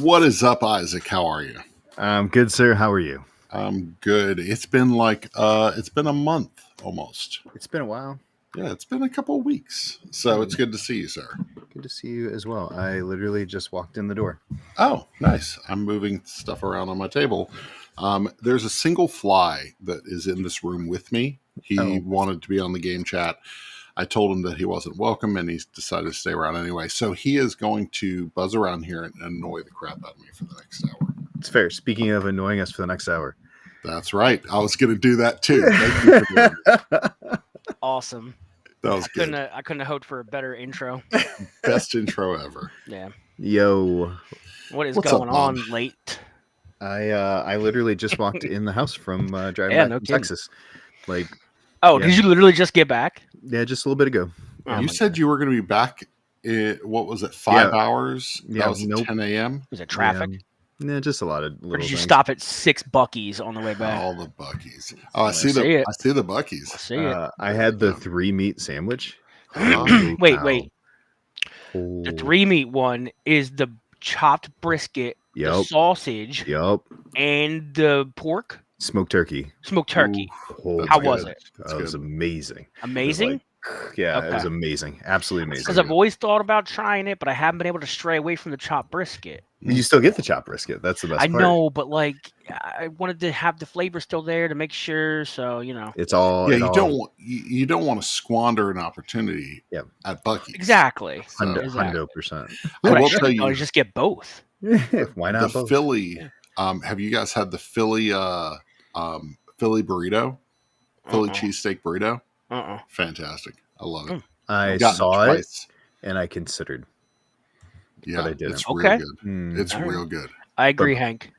What is up, Isaac? How are you? I'm good, sir. How are you? I'm good. It's been it's been a month almost. It's been a while. Yeah, it's been a couple of weeks. So it's good to see you, sir. Good to see you as well. I literally just walked in the door. Oh, nice. I'm moving stuff around on my table. There's a single fly that is in this room with me. He wanted to be on the game chat. I told him that he wasn't welcome, and he decided to stay around anyway. So he is going to buzz around here and annoy the crap out of me for the next hour. It's fair. Speaking of annoying us for the next hour. That's right. I was going to do that too. Thank you for doing it. Awesome. That was good. I couldn't have hoped for a better intro. Best intro ever. Yeah. Yo. What's up, going on late? I literally just walked in the house from driving back from Texas. Did you literally just get back? Yeah, just a little bit ago. You said you were going to be back in, what was it, 5 hours? Yeah, that was at 10 a.m.? Was it traffic? Yeah, just a lot of little Or did you things. Stop at 6 Buc-ee's on the way back? All the Buc-ee's. Oh, I see the Buc-ee's. I see it. I had the 3-meat sandwich. Wait. The 3-meat one is the chopped brisket, the sausage, and the pork? Smoked turkey. How was it? It was amazing. Amazing? It was amazing. Absolutely amazing. Because I've always thought about trying it, but I haven't been able to stray away from the chopped brisket. You still get the chopped brisket. That's the best part. I know, but I wanted to have the flavor still there to make sure. So it's all. Yeah, you don't want to squander an opportunity. At Buc-ee's. Exactly. 100%. I will tell you, just get both. Why not? The both? Philly. Have you guys had the Philly Philly burrito? Philly cheesesteak burrito? Fantastic. I love it. I saw it and I considered. Yeah, but I didn't. It's real good. It's real good. I agree, Hank.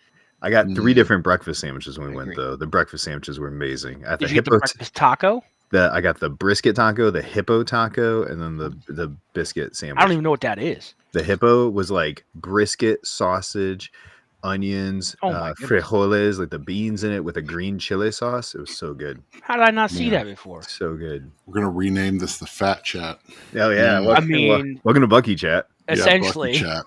I got 3 different breakfast sandwiches when we went, though. The breakfast sandwiches were amazing. Did you get the breakfast taco? I got the brisket taco, the hippo taco, and then the biscuit sandwich. I don't even know what that is. The hippo was like brisket, sausage, onions, frijoles, like the beans in it with a green chili sauce. It was so good. How did I not see that before? So good. We're going to rename this the Fat Chat. Oh, yeah. Welcome to Bucky Chat. Essentially. Yeah,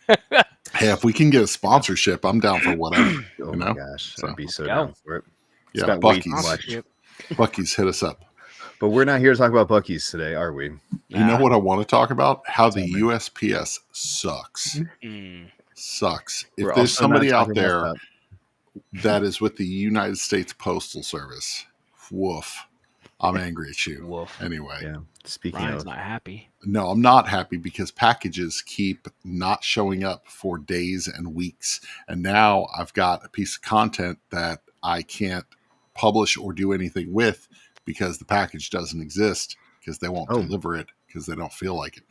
Bucky Chat. Hey, if we can get a sponsorship, I'm down for whatever. My gosh. I'd be so down for it. Yeah, Bucky's hit us up. But we're not here to talk about Buc-ee's today, are we? You know what I want to talk about? How the USPS sucks. Sucks. If there's somebody out there that is with the United States Postal Service. Woof. I'm angry at you. Woof. Anyway. Yeah. Speaking Ryan's of, not happy. No, I'm not happy because packages keep not showing up for days and weeks. And now I've got a piece of content that I can't publish or do anything with because the package doesn't exist because they won't deliver it because they don't feel like it.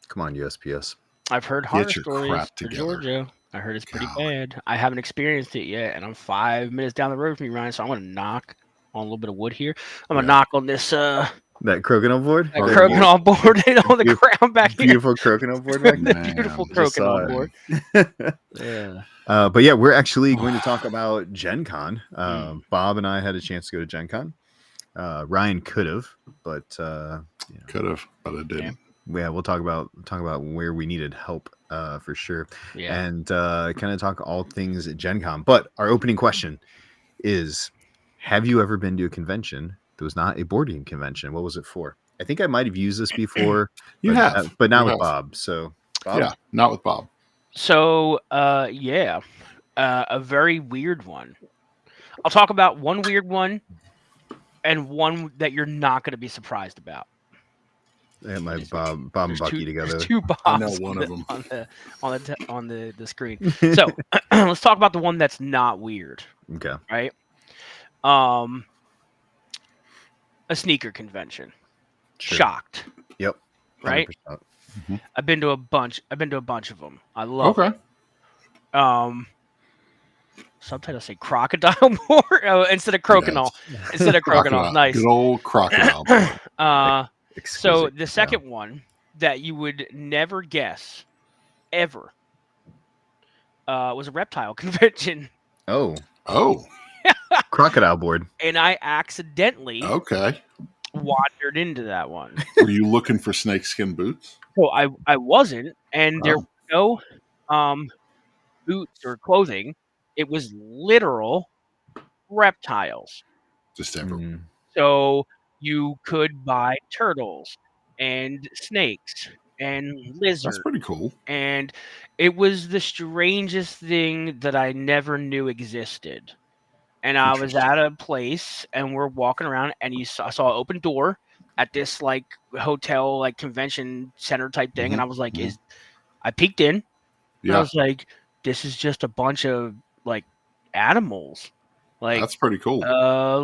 come on, USPS. I've heard horror Get your stories crap for together. Georgia. I heard it's pretty God. bad. I haven't experienced it yet, and I'm 5 minutes down the road from you, Ryan. So I'm gonna knock on a little bit of wood here. I'm gonna knock on this that crokinole board, that crokinole board on the ground back here. Beautiful crokinole board back The there. beautiful Just saw crokinole board. it. Yeah. But yeah, we're actually going to talk about Gen Con. Bob and I had a chance to go to Gen Con. Ryan could have, but could have, but I didn't. Yeah, we'll talk about where we needed help for sure. Yeah. And kind of talk all things at Gen Con. But our opening question is, have you ever been to a convention that was not a board game convention? What was it for? I think I might have used this before. But not with Bob. So Bob? Yeah, not with Bob. So a very weird one. I'll talk about one weird one and one that you're not going to be surprised about. And my Bob and Bucky together. There's two Bobs I know one of them on the screen. So let's talk about the one that's not weird. Okay. Right. A sneaker convention. Sure. Shocked. Yep. 100%. Right. Mm-hmm. I've been to a bunch of them. I love. Okay. Subtitles say crocodile board instead of crokinole. Yes. Instead of crokinole. Nice. Good old crocodile. So the second one that you would never guess ever was a reptile convention. Oh. Crocodile board. And I accidentally wandered into that one. Were you looking for snakeskin boots? So I wasn't, and there were no boots or clothing. It was literal reptiles. Just everywhere. So you could buy turtles and snakes and lizards. That's pretty cool. And it was the strangest thing that I never knew existed. And I was at a place and we're walking around and I saw an open door at this like hotel, like convention center type thing. And I was like, I peeked in. And I was like, this is just a bunch of like animals. Like, that's pretty cool.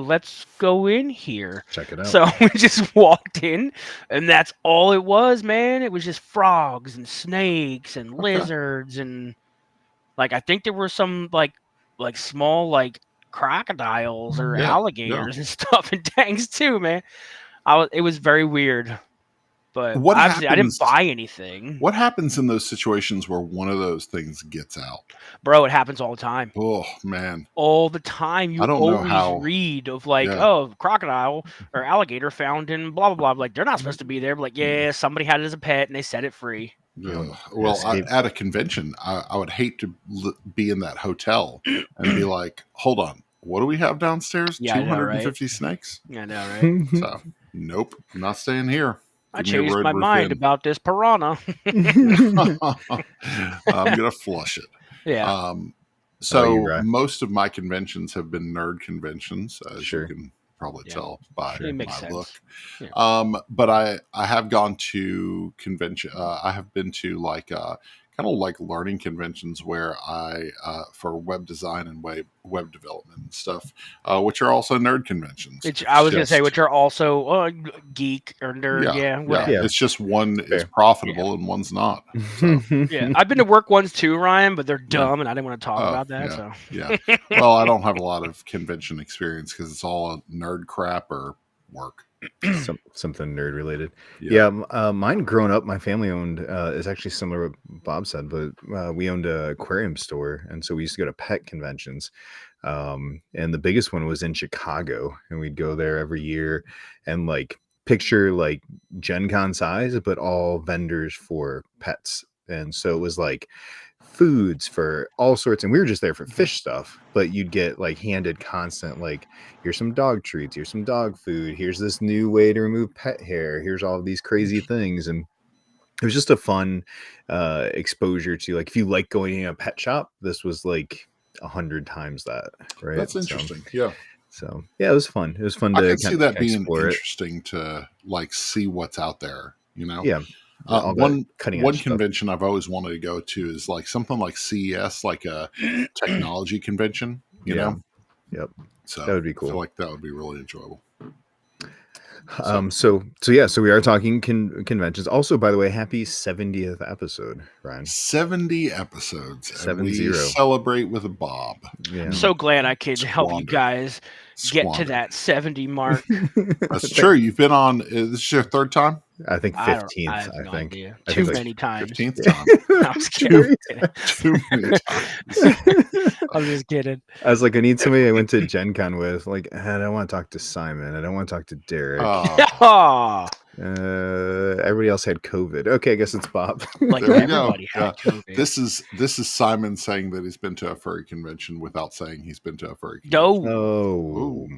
Let's go in here. Check it out. So we just walked in, and that's all it was, man. It was just frogs and snakes and lizards, and like I think there were some like small like crocodiles or alligators and stuff and tanks too, man. It was very weird. But obviously, I didn't buy anything. What happens in those situations where one of those things gets out? Bro, it happens all the time. Oh, man. All the time. You always read of like, crocodile or alligator found in blah, blah, blah. Like, they're not supposed to be there. But like, yeah, somebody had it as a pet and they set it free. Well, at a convention, I would hate to be in that hotel and be like, hold on, what do we have downstairs? 250 snakes? I know, right? So, nope, I'm not staying here. I changed my mind about this piranha. I'm gonna flush it. Yeah. So most of my conventions have been nerd conventions, as you can probably tell by my look. Yeah. But I have gone to convention. I have been to like kind of like learning conventions where I for web design and web development and stuff, which are also nerd conventions. I was going to say, which are also geek or nerd. Yeah. It's just one is profitable and one's not. So. Yeah, I've been to work ones too, Ryan, but they're dumb, and I didn't want to talk about that. Well, I don't have a lot of convention experience because it's all nerd crap or work. Something nerd related. Mine growing up, my family owned is actually similar to what Bob said, but we owned an aquarium store, and so we used to go to pet conventions, and the biggest one was in Chicago, and we'd go there every year, and like picture like Gen Con size, but all vendors for pets. And so it was like foods for all sorts, and we were just there for fish stuff, but you'd get like handed constant, like, here's some dog treats, here's some dog food, here's this new way to remove pet hair, here's all of these crazy things. And it was just a fun exposure to, like, if you like going in a pet shop, this was like 100 times that, right? That's interesting. Yeah. So yeah, it was fun. It was fun I to could see that being explore interesting to like see what's out there, you know? Yeah, all the One cutting edge stuff. convention I've always wanted to go to is like something like CES, like a technology convention, you know? Yep. So That would be I feel cool. like that would be really enjoyable. So we are talking conventions. Also, by the way, happy 70th episode, Ryan. 70 episodes. 70. And we celebrate with a Bob. Yeah. I'm so glad I could help you guys get to that 70 mark. That's true. You've been on, this is your third time? I think 15th. I have no think. idea. I Too think many times. 15th time. I'm just kidding. Too many times. I'm just kidding. I was like, I need somebody I went to Gen Con with. Like, I don't want to talk to Simon. I don't want to talk to Derek. Everybody else had COVID. Okay, I guess it's Bob. Like there we everybody go. had COVID. This is Simon saying that he's been to a furry convention without saying he's been to a furry convention. No.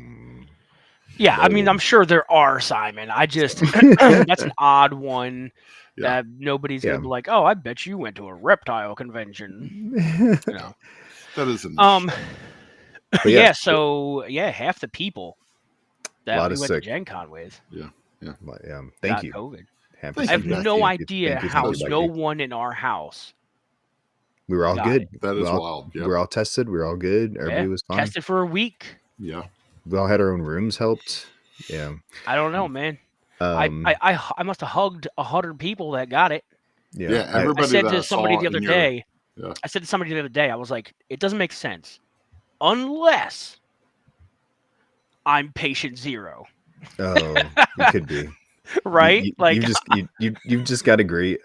Yeah, I mean, I'm sure there are, Simon. I just that's an odd one that nobody's gonna be like, oh, I bet you went to a reptile convention. You know. That is an so half the people that we went to Gen Con with. Yeah. Thank you. COVID. I have no idea how no one in our house. We were all good. That is wild. We were all tested. We were all good. Everybody was fine. Tested for a week. Yeah. We all had our own rooms. Helped. Yeah. I don't know, man. I must have hugged 100 people that got it. Yeah. Everybody. I said to somebody the other day. Yeah. I said to somebody the other day. I was like, it doesn't make sense unless I'm patient 0. Oh, you could be. Right? You've just got a great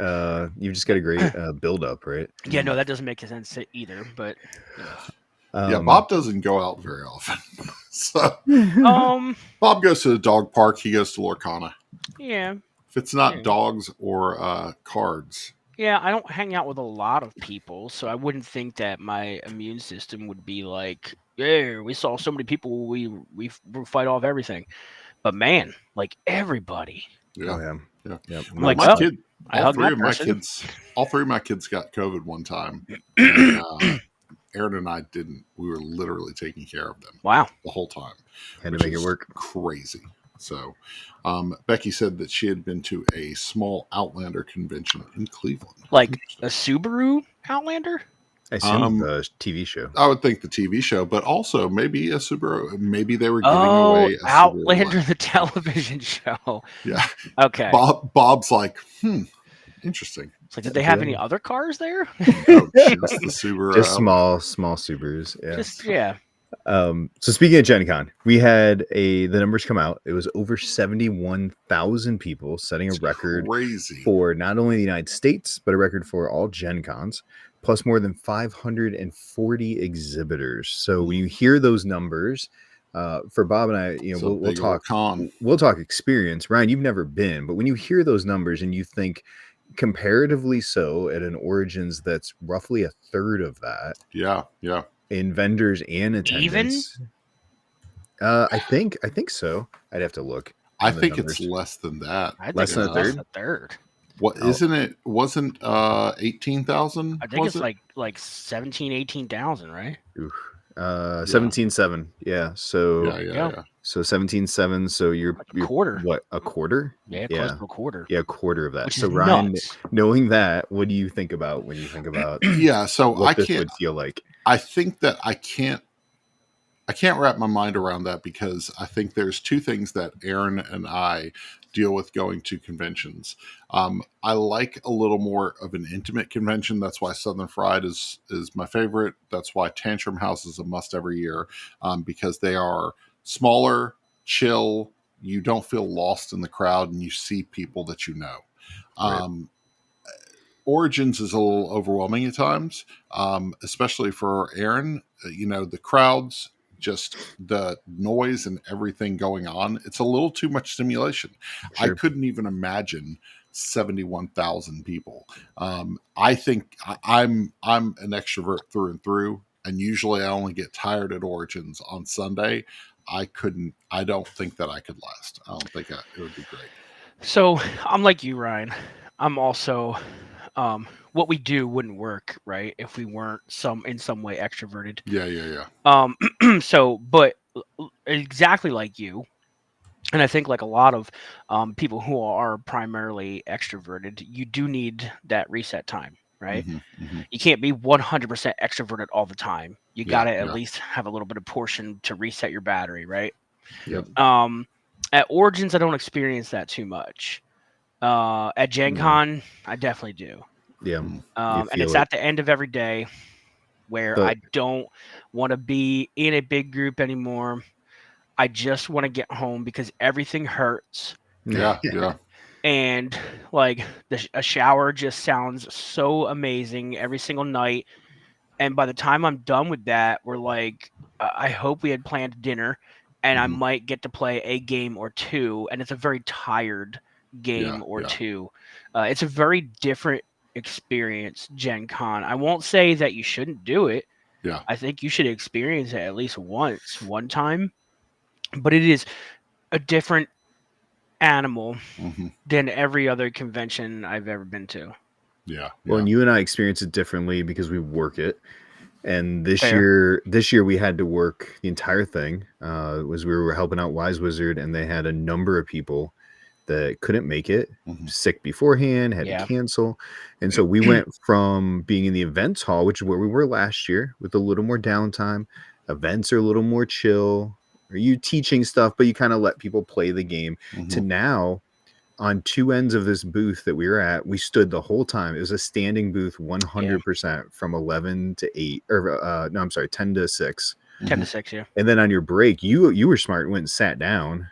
build up, right? Yeah, no, that doesn't make sense either. But Bob doesn't go out very often. So Bob goes to the dog park. He goes to Lorcana. Yeah. If it's not dogs or cards. Yeah, I don't hang out with a lot of people, so I wouldn't think that my immune system would be like, yeah, we saw so many people, we fight off everything. But man, like everybody. Yeah. I'm like, my kid, all three of my kids got COVID one time. And, Aaron and I didn't. We were literally taking care of them. Wow. The whole time. Had to make it work. Crazy. So, Becky said that she had been to a small Outlander convention in Cleveland. Like a Subaru Outlander? I assume the TV show. I would think the TV show, but also maybe a Subaru. Maybe they were giving away a Outlander, the television show. Yeah. Okay. Bob's like, interesting. It's like, did they have any other cars there? Just the Subaru. Just small Subarus. Yeah. So speaking of Gen Con, we had the numbers come out. It was over 71,000 people, setting a record for not only the United States, but a record for all Gen Cons, plus more than 540 exhibitors. So when you hear those numbers, for Bob and I, we'll talk experience. Ryan, you've never been, but when you hear those numbers and you think comparatively so at an Origins that's roughly a third of that. Yeah. In vendors and attendance. I think so. I'd have to look. I think it's less than that. Less than a third. What isn't it? Wasn't 18,000? I think it's like 17, 18,000, right? 17.7. Yeah. So So 17.7. So you're a quarter. What, a quarter? Yeah, close to a quarter. Yeah, a quarter of that. Which so is Ryan, nuts. knowing that, what do you think about when you think about? So what this would feel like? I think that I can't wrap my mind around that because I think there's two things that Aaron and I deal with going to conventions. I like a little more of an intimate convention. That's why Southern Fried is my favorite. That's why Tantrum House is a must every year, because they are smaller, chill. You don't feel lost in the crowd and you see people that you know. Right. Origins is a little overwhelming at times, especially for Aaron. The crowds, just the noise and everything going on. It's a little too much stimulation. Sure. I couldn't even imagine 71,000 people. I think I'm an extrovert through and through, and usually I only get tired at Origins on Sunday. I don't think that I could last. I don't think it would be great. So I'm like you, Ryan. I'm also what we do wouldn't work, right, if we weren't in some way extroverted. Yeah. So, but exactly like you, and I think like a lot of people who are primarily extroverted, you do need that reset time, right? You can't be 100% extroverted all the time. You got to at least have a little bit of portion to reset your battery, right? Yep. At Origins, I don't experience that too much. At Gen Con, I definitely do. Yeah. And it's at the end of every day where I don't want to be in a big group anymore. I just want to get home because everything hurts. Yeah. And like a shower just sounds so amazing every single night. And by the time I'm done with that, we're like, I hope we had planned dinner and I might get to play a game or two. And it's a very tired game or two. It's a very different experience, Gen Con. I won't say that you shouldn't do it. Yeah. I think you should experience it at least one time. But it is a different animal than every other convention I've ever been to. Yeah. Well, and you and I experience it differently because we work it. And this Fair. year we had to work the entire thing. We were helping out Wise Wizard, and they had a number of people that couldn't make it, sick beforehand, had to cancel. And so we went from being in the events hall, which is where we were last year, with a little more downtime. Events are a little more chill. Are you teaching stuff, but you kind of let people play the game, to now on two ends of this booth that we were at, we stood the whole time. It was a standing booth 100% from 11 to 8, or no, I'm sorry, 10 to 6. 10 to 6, yeah. And then on your break, you were smart, went and sat down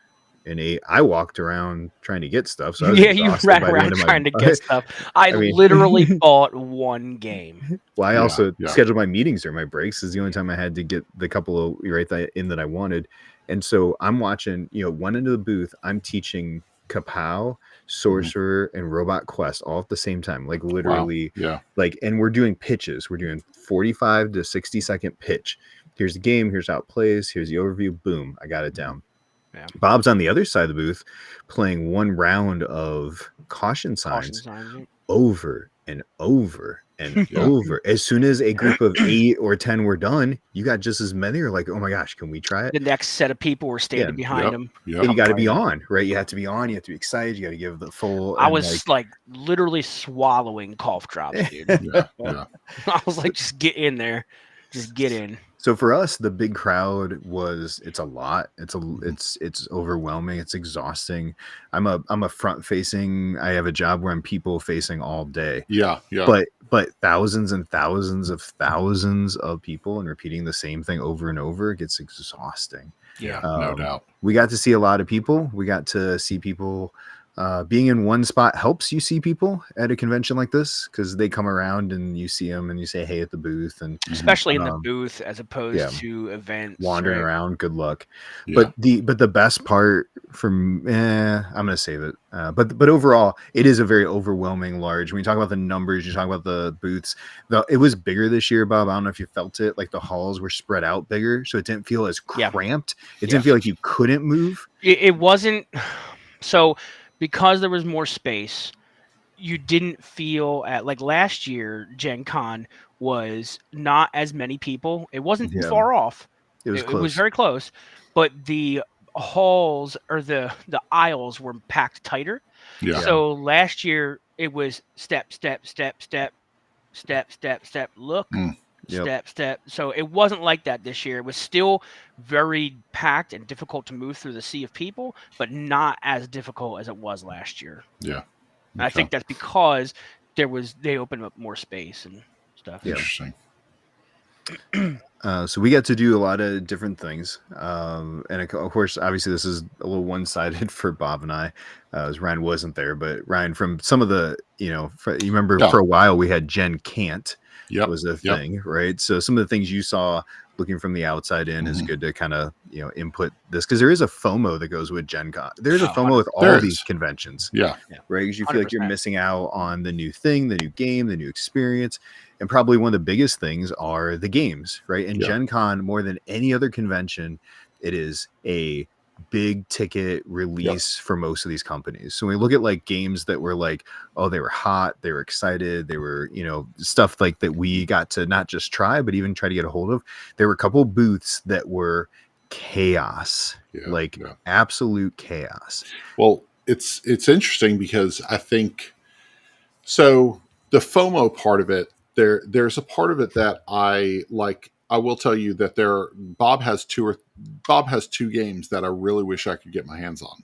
and ate. I walked around trying to get stuff. So I was you ran around trying to get stuff. I mean, literally bought one game. Well, I also scheduled my meetings during my breaks. This is the only time I had to get the couple of that I wanted. And so I'm watching, one end of the booth, I'm teaching Kapow, Sorcerer, and Robot Quest all at the same time, like literally. Wow. And we're doing pitches. We're doing 45 to 60-second pitch. Here's the game. Here's how it plays. Here's the overview. Boom. I got it down. Yeah. Bob's on the other side of the booth playing one round of caution signs over and over and over. As soon as a group of 8 or 10 were done, you got just as many. You're like, oh my gosh, can we try it? The next set of people were standing behind them. And you got to be on, right? You have to be on. You have to be excited. You got to give the full. I was like literally swallowing cough drops, dude. I was like, just get in there. Just get in. So for us, the big crowd it's a lot. It's overwhelming. It's exhausting. I'm a front facing. I have a job where I'm people facing all day. Yeah. But thousands and thousands of people and repeating the same thing over and over, it gets exhausting. Yeah, no doubt. We got to see a lot of people. We got to see people. Being in one spot helps you see people at a convention like this, because they come around and you see them and you say hey at the booth, and especially in the booth as opposed to events wandering around. Good luck. But the best part from I'm gonna save it. But overall, it is a very overwhelming large. When you talk about the numbers, you talk about the booths. It was bigger this year, Bob. I don't know if you felt it. Like the halls were spread out bigger, so it didn't feel as cramped. It didn't feel like you couldn't move. It wasn't so. Because there was more space, you didn't feel like last year, Gen Con was not as many people. It wasn't far off. It was close. It was very close, but the halls or the aisles were packed tighter. Yeah. So last year it was step, look. Step. So it wasn't like that this year. It was still very packed and difficult to move through the sea of people, but not as difficult as it was last year. Yeah. And I think that's because they opened up more space and stuff. Interesting. So we got to do a lot of different things. And of course, obviously this is a little one-sided for Bob and I, as Ryan wasn't there, but Ryan, from some of the, you remember for a while we had Gen Can't. Was a thing, right? So some of the things you saw looking from the outside in is good to kind of input this, because there is a FOMO that goes with Gen Con. There's a FOMO with all these conventions, right? Because you feel 100%. Like you're missing out on the new thing, the new game, the new experience, and probably one of the biggest things are the games, right? And Gen Con, more than any other convention, it is a big ticket release for most of these companies. So when we look at like games that were like, oh, they were hot, they were excited, they were, stuff like that we got to not just try, but even try to get a hold of. There were a couple booths that were chaos, absolute chaos. Well, it's interesting because I think so. The FOMO part of it, there's a part of it that I like. I will tell you that Bob has two games that I really wish I could get my hands on.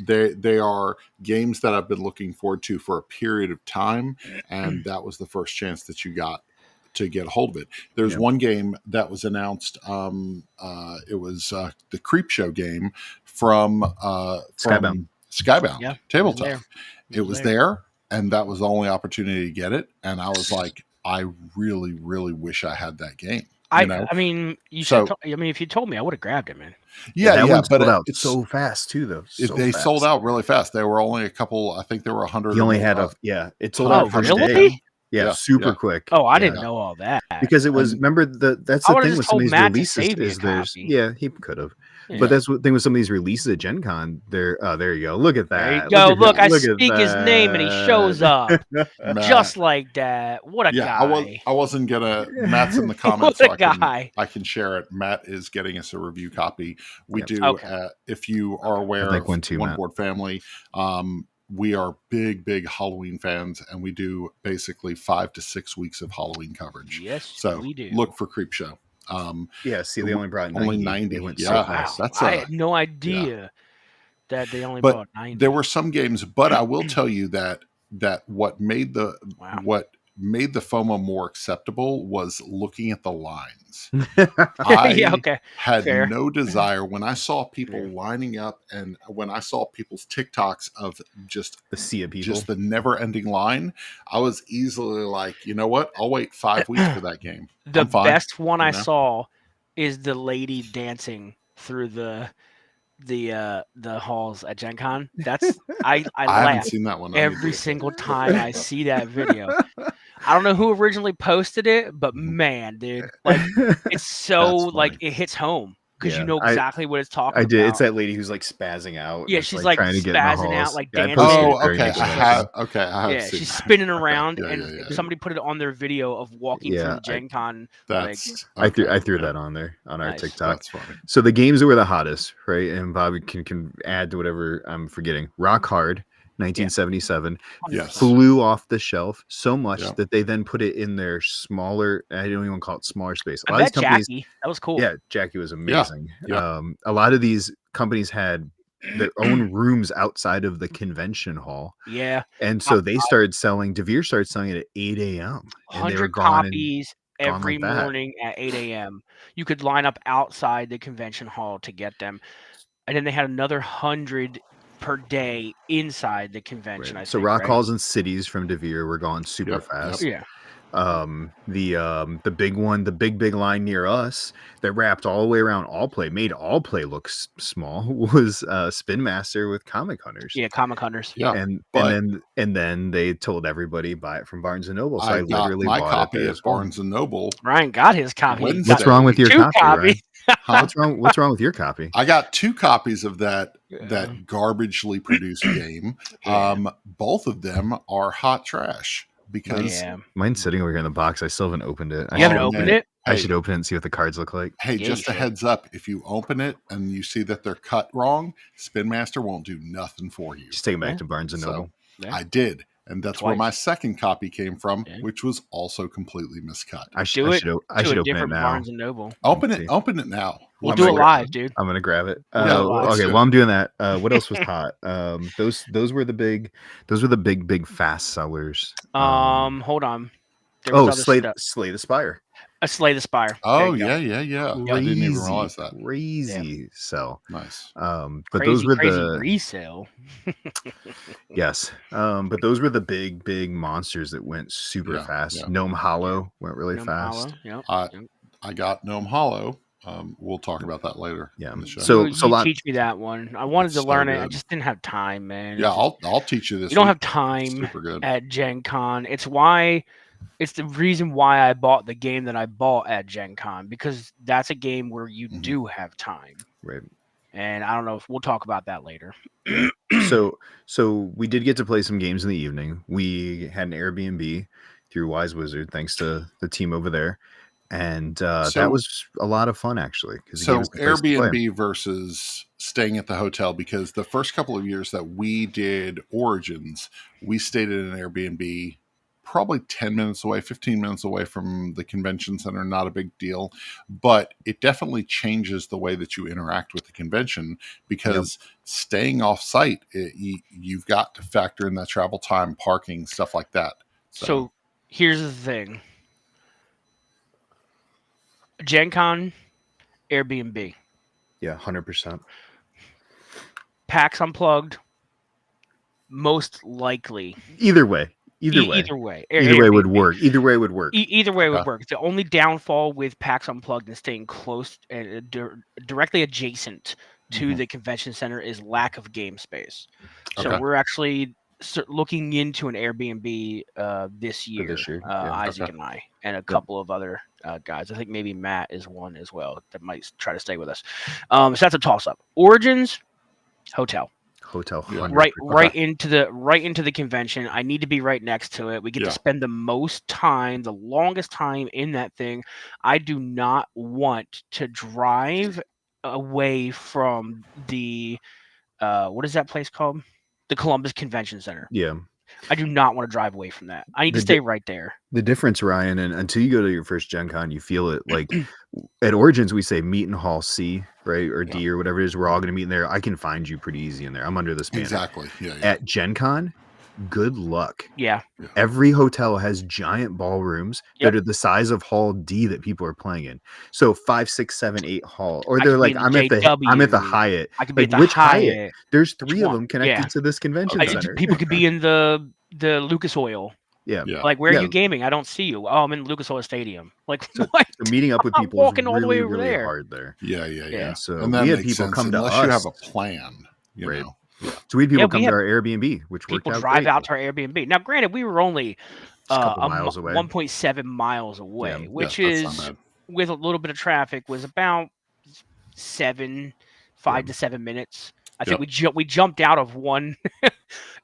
They are games that I've been looking forward to for a period of time, and that was the first chance that you got to get a hold of it. There's one game that was announced. It was the Creepshow game from Skybound Tabletop. It was there, and that was the only opportunity to get it. And I was like, I really, really wish I had that game. I mean, if you told me, I would have grabbed it, man. That one sold out so fast too, though. Sold out really fast. There were only a couple. I think there were 100. He only had it sold out first day. Yeah, super quick. Oh, I didn't know all that because it was. Remember that's the thing with some of these releases is there's. Yeah, he could have. Yeah. But that's the thing with some of these releases at Gen Con. There you go. Look at that. There you go. Look, I speak his name and he shows up just like that. What a guy. I wasn't gonna. Matt's in the comments. What a guy. I can share it. Matt is getting us a review copy. We do. If you are aware of One Board Family, we are big Halloween fans, and we do basically 5 to 6 weeks of Halloween coverage. Yes, so we do. Look for Creepshow. They only brought 90. They went so fast. I had no idea that they only brought 90. There were some games, but I will tell you that what made the FOMO more acceptable was looking at the lines. I had no desire when I saw people lining up, and when I saw people's TikToks of just the sea of people, just the never-ending line. I was easily like, you know what? I'll wait 5 weeks for that game. The best one I saw is the lady dancing through the halls at Gen Con. That's I haven't seen that one every single time I see that video. I don't know who originally posted it, but man, dude, like it's so it hits home because you know exactly what it's talking about. I did. It's that lady who's like spazzing out. Yeah, she's like trying to get spazzing out, like dancing. I have she's spinning around, and somebody put it on their video of walking through the Gen Con. I threw that on there on our TikTok. That's funny. So the games that were the hottest, right? And Bobby can add to whatever I'm forgetting. Rock Hard. 1977 flew off the shelf so much that they then put it in their smaller. I don't even call it smaller space. I bet Jackie. That was cool. Yeah, Jackie was amazing. A lot of these companies had their own rooms outside of the convention hall. Yeah, and so they started selling. DeVere started selling it at 8 a.m. 100 copies every morning at 8 a.m. You could line up outside the convention hall to get them, and then they had another 100 per day inside the convention. So rock halls and cities from DeVere were gone super fast. Yeah. The big one, the big line near us that wrapped all the way around All Play, made All Play look small, was Spin Master with Comic Hunters. Yeah, Comic Hunters. Yeah, and then they told everybody buy it from Barnes and Noble. So I literally my bought copy at Barnes and Noble. Ryan got his copy. What's wrong with your copy? What's wrong with your copy? I got 2 copies of that garbagely produced game. Both of them are hot trash because mine's sitting over here in the box. I still haven't opened it. You haven't opened it? I should open it and see what the cards look like. Hey, just a heads up. If you open it and you see that they're cut wrong, Spin Master won't do nothing for you. Just take them back to Barnes & Noble. I did. And that's where my second copy came from, which was also completely miscut. I should open it now. Barnes and Noble. Open it now. We'll do it live, dude. I'm gonna grab it. Okay, while I'm doing that, what else was hot? Those were the big fast sellers. Hold on. Slay the Spire. A Slay the Spire. Oh yeah. I didn't even realize that. Crazy sell. Nice. But those were the resale. Yes. But those were the big monsters that went super fast. Yeah. Gnome Hollow went really fast. I got Gnome Hollow. We'll talk about that later. Yeah. In the show. So teach me that one. I wanted to learn it. I just didn't have time, man. Yeah, I'll teach you this. You don't have time at Gen Con. It's the reason why I bought the game that I bought at Gen Con, because that's a game where you do have time. Right. And I don't know if we'll talk about that later. So we did get to play some games in the evening. We had an Airbnb through Wise Wizard, thanks to the team over there. And that was a lot of fun, actually. So Airbnb versus staying at the hotel, because the first couple of years that we did Origins, we stayed at an Airbnb probably 10 minutes away, 15 minutes away from the convention center. Not a big deal, but it definitely changes the way that you interact with the convention, because staying off site, you've got to factor in that travel time, parking, stuff like that. So here's the thing. Gen Con, Airbnb. Yeah, 100%. PAX Unplugged, most likely. Either way. Either way would work. Either way would work. Either way would work. The only downfall with PAX Unplugged and staying close and directly adjacent to the convention center is lack of game space. So we're actually looking into an Airbnb this year. Isaac and I, and a couple of other guys. I think maybe Matt is one as well that might try to stay with us. So that's a toss-up. Origins, hotel. 100%. Right into the convention. I need to be right next to it. We get to spend the longest time in that thing. I do not want to drive away from the what is that place called? The Columbus Convention Center. Yeah. I do not want to drive away from that. I need to stay right there. The difference, Ryan, and until you go to your first Gen Con, you feel it. Like at Origins, we say meet in Hall C, right, or D, or whatever it is. We're all going to meet in there. I can find you pretty easy in there. I'm under this banner. Exactly. Yeah. At Gen Con, good luck. Yeah. Every hotel has giant ballrooms that are the size of Hall D that people are playing in. So 5, 6, 7, 8 Hall, or they're like, I'm at the Hyatt. I could be like, at the which Hyatt. There's 3 of them connected to this convention center. People could be in the Lucas Oil. Yeah. Like, where are you gaming? I don't see you. Oh, I'm in Lucas Oil Stadium. Like, what? So meeting up with people walking is all the way really, over really there. hard there. Yeah. So and that we had makes people sense, come to us. Unless you have a plan, you know. So we had people come to our Airbnb, which worked out. People drive out to our Airbnb. Now, granted, we were only miles away. 1.7 miles away, which is, with a little bit of traffic, was about 5 to 7 minutes. I think we jumped out of one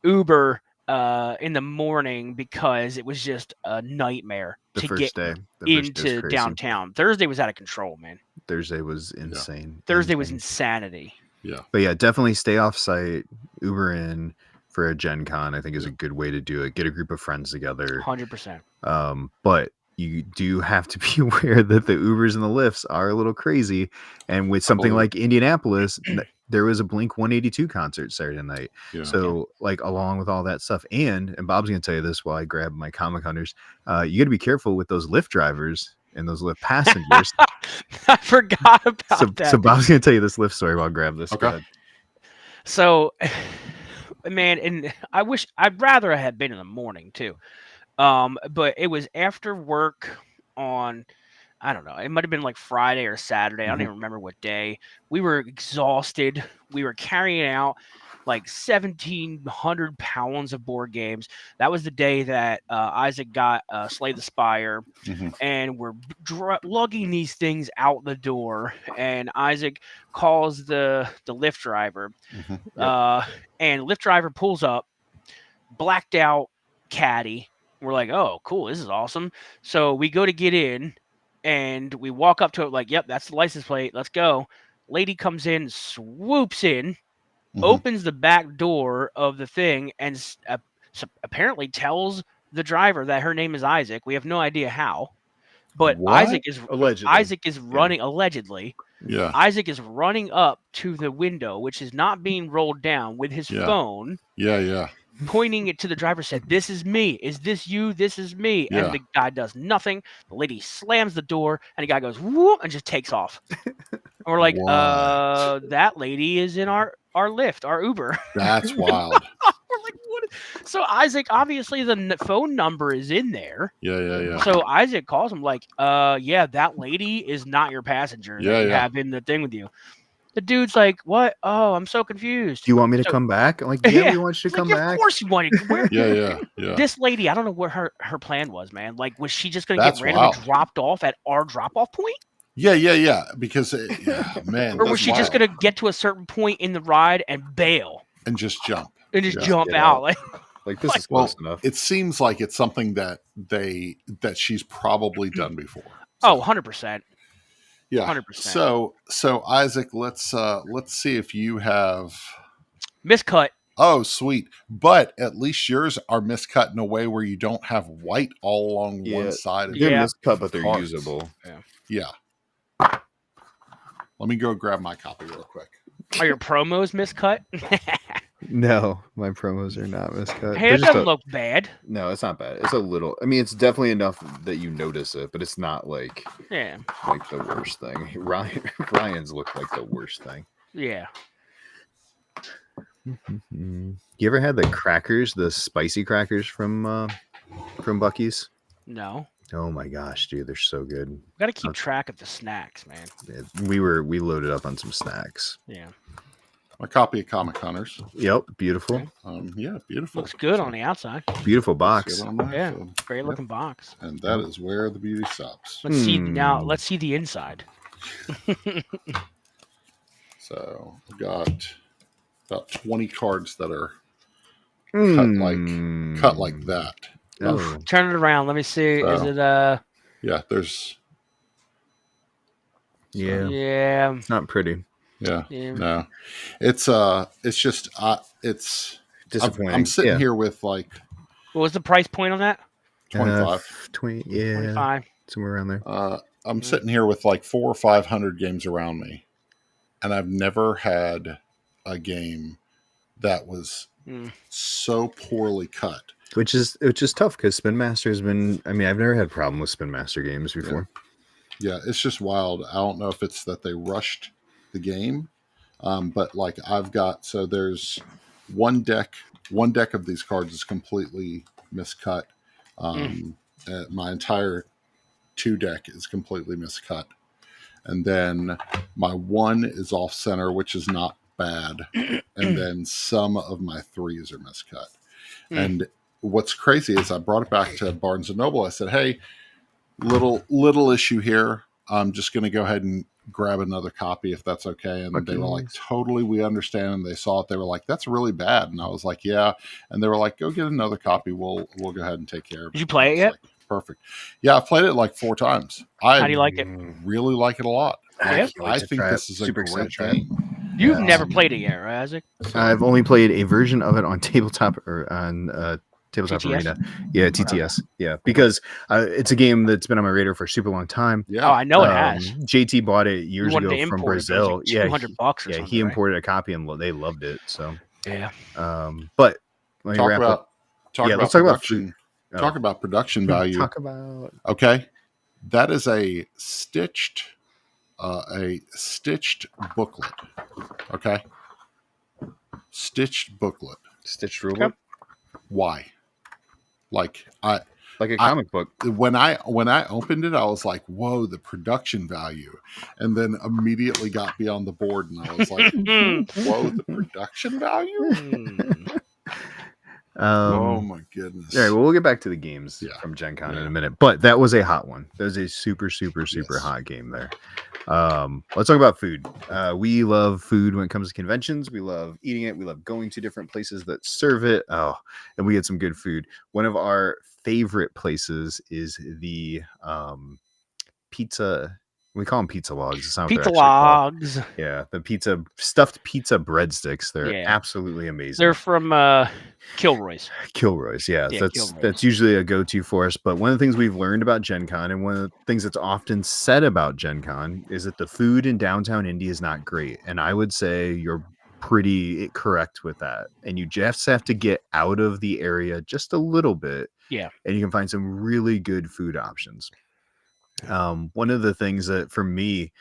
Uber in the morning because it was just a nightmare to get into downtown. Thursday was out of control, man. Thursday was insane. Thursday was insanity. Yeah. But yeah, definitely stay off site, Uber in for a Gen Con, I think is a good way to do it. Get a group of friends together. 100%. But you do have to be aware that the Ubers and the Lyfts are a little crazy. And with something like Indianapolis, there was a Blink 182 concert Saturday night. Yeah. So like along with all that stuff, and Bob's going to tell you this while I grab my comic hunters, you got to be careful with those Lyft drivers and those Lyft passengers. I forgot about that. So Bob's going to tell you this Lyft story while I grab this. Okay. So, man, and I'd rather I had been in the morning too. But it was after work on, I don't know, it might have been like Friday or Saturday. I don't even remember what day. We were exhausted. We were carrying out like 1,700 pounds of board games. That was the day that Isaac got Slay the Spire, and we're lugging these things out the door. And Isaac calls the Lyft driver, and Lyft driver pulls up, blacked out caddy. We're like, oh, cool, this is awesome. So we go to get in, and we walk up to it like, yep, that's the license plate. Let's go. Lady comes in, swoops in, opens the back door of the thing, and apparently tells the driver that her name is Isaac. We have no idea how, but Isaac is running allegedly. Yeah. Isaac is running up to the window, which is not being rolled down, with his phone. Yeah. Pointing it to the driver, said, "This is me. Is this you? This is me." And the guy does nothing. The lady slams the door, and the guy goes whoop and just takes off. And we're like, that lady is in our Lyft, our Uber. That's wild. We're like, what? So Isaac, obviously the phone number is in there. Yeah. So Isaac calls him like, that lady is not your passenger that you have in the thing with you. The dude's like, what? Oh, I'm so confused. Do you want me to come back? I'm like, we want you to come back. Of course you wanted to. Where? Yeah. This lady, I don't know what her plan was, man. Like, was she just going to get randomly dropped off at our drop-off point? Yeah. Because man, Or was she just gonna get to a certain point in the ride and bail and just jump and just jump out? Like this is close enough. It seems like it's something that she's probably done before. So. 100%. Yeah. 100%. So Isaac, let's see if you have miscut. Oh, sweet. But at least yours are miscut in a way where you don't have white all along one side of They're miscut, but they're usable. Yeah. Let me go grab my copy real quick. Are your promos miscut? No, my promos are not miscut. Hey, it doesn't look bad. No, it's not bad. It's a little. I mean, it's definitely enough that you notice it, but it's not like like the worst thing. Ryan's looked like the worst thing. Yeah. You ever had the crackers, the spicy crackers from Buc-ee's? No. Oh my gosh, dude, they're so good. We gotta keep track of the snacks, man. We loaded up on some snacks. Yeah. A copy of Comic Hunters. Yep, beautiful. Yeah, beautiful. Looks good on the outside. Beautiful box. Yeah, great looking box. And that is where the beauty stops. Let's see now. Let's see the inside. So we got about 20 cards that are cut like that. Oh. Turn it around. Let me see. Is it Yeah, there's. Yeah. It's not pretty. Yeah. No. It's just it's disappointing. I'm sitting here with like. What was the price point on that? 25. 25. Somewhere around there. I'm sitting here with like 400 or 500 games around me, and I've never had a game that was so poorly cut. Which is tough because Spin Master has been. I mean, I've never had a problem with Spin Master games before. Yeah, it's just wild. I don't know if it's that they rushed the game, but like I've got there's one deck of these cards is completely miscut. My entire 2 deck is completely miscut, and then my 1 is off center, which is not bad, and then some of my 3s are miscut. And what's crazy is I brought it back to Barnes and Noble. I said, "Hey, little issue here. I'm just going to go ahead and grab another copy if that's okay." And they were like, "Totally, we understand." And they saw it. They were like, "That's really bad." And I was like, "Yeah." And they were like, "Go get another copy. We'll go ahead and take care of it." Did you play it yet? Like, perfect. Yeah, I've played it like 4 times. How do you like it? Really like it a lot. Like, I think this is a great game. You've never played it yet, right, Isaac? I've only played a version of it on tabletop or on Tabletop TTS? Arena. Yeah, TTS. Yeah, because it's a game that's been on my radar for a super long time. Yeah. Oh, I know it has. JT bought it years ago from Brazil. It was like $200 or something. He imported a copy and they loved it. So yeah. But let me wrap up. Let's talk about food. Talk about production value. Okay, that is a stitched booklet. Okay, stitched booklet. Stitched rulebook. Why? Like a comic book. When I opened it, I was like, "Whoa, the production value!" And then immediately got me on the board, and I was like, "Whoa, the production value!" Oh my goodness! All right, well, we'll get back to the games from Gen Con in a minute, but that was a hot one. That was a super hot game there. Let's talk about food. We love food when it comes to conventions. We love eating it. We love going to different places that serve it. Oh, and we get some good food. One of our favorite places is the pizza. We call them pizza logs. It's not pizza logs. Yeah, the stuffed pizza breadsticks. They're absolutely amazing. They're from Kilroy's. Kilroy's, yeah. That's usually a go-to for us. But one of the things we've learned about Gen Con, and one of the things that's often said about Gen Con, is that the food in downtown Indy is not great. And I would say you're pretty correct with that. And you just have to get out of the area just a little bit. Yeah. And you can find some really good food options. One of the things that for me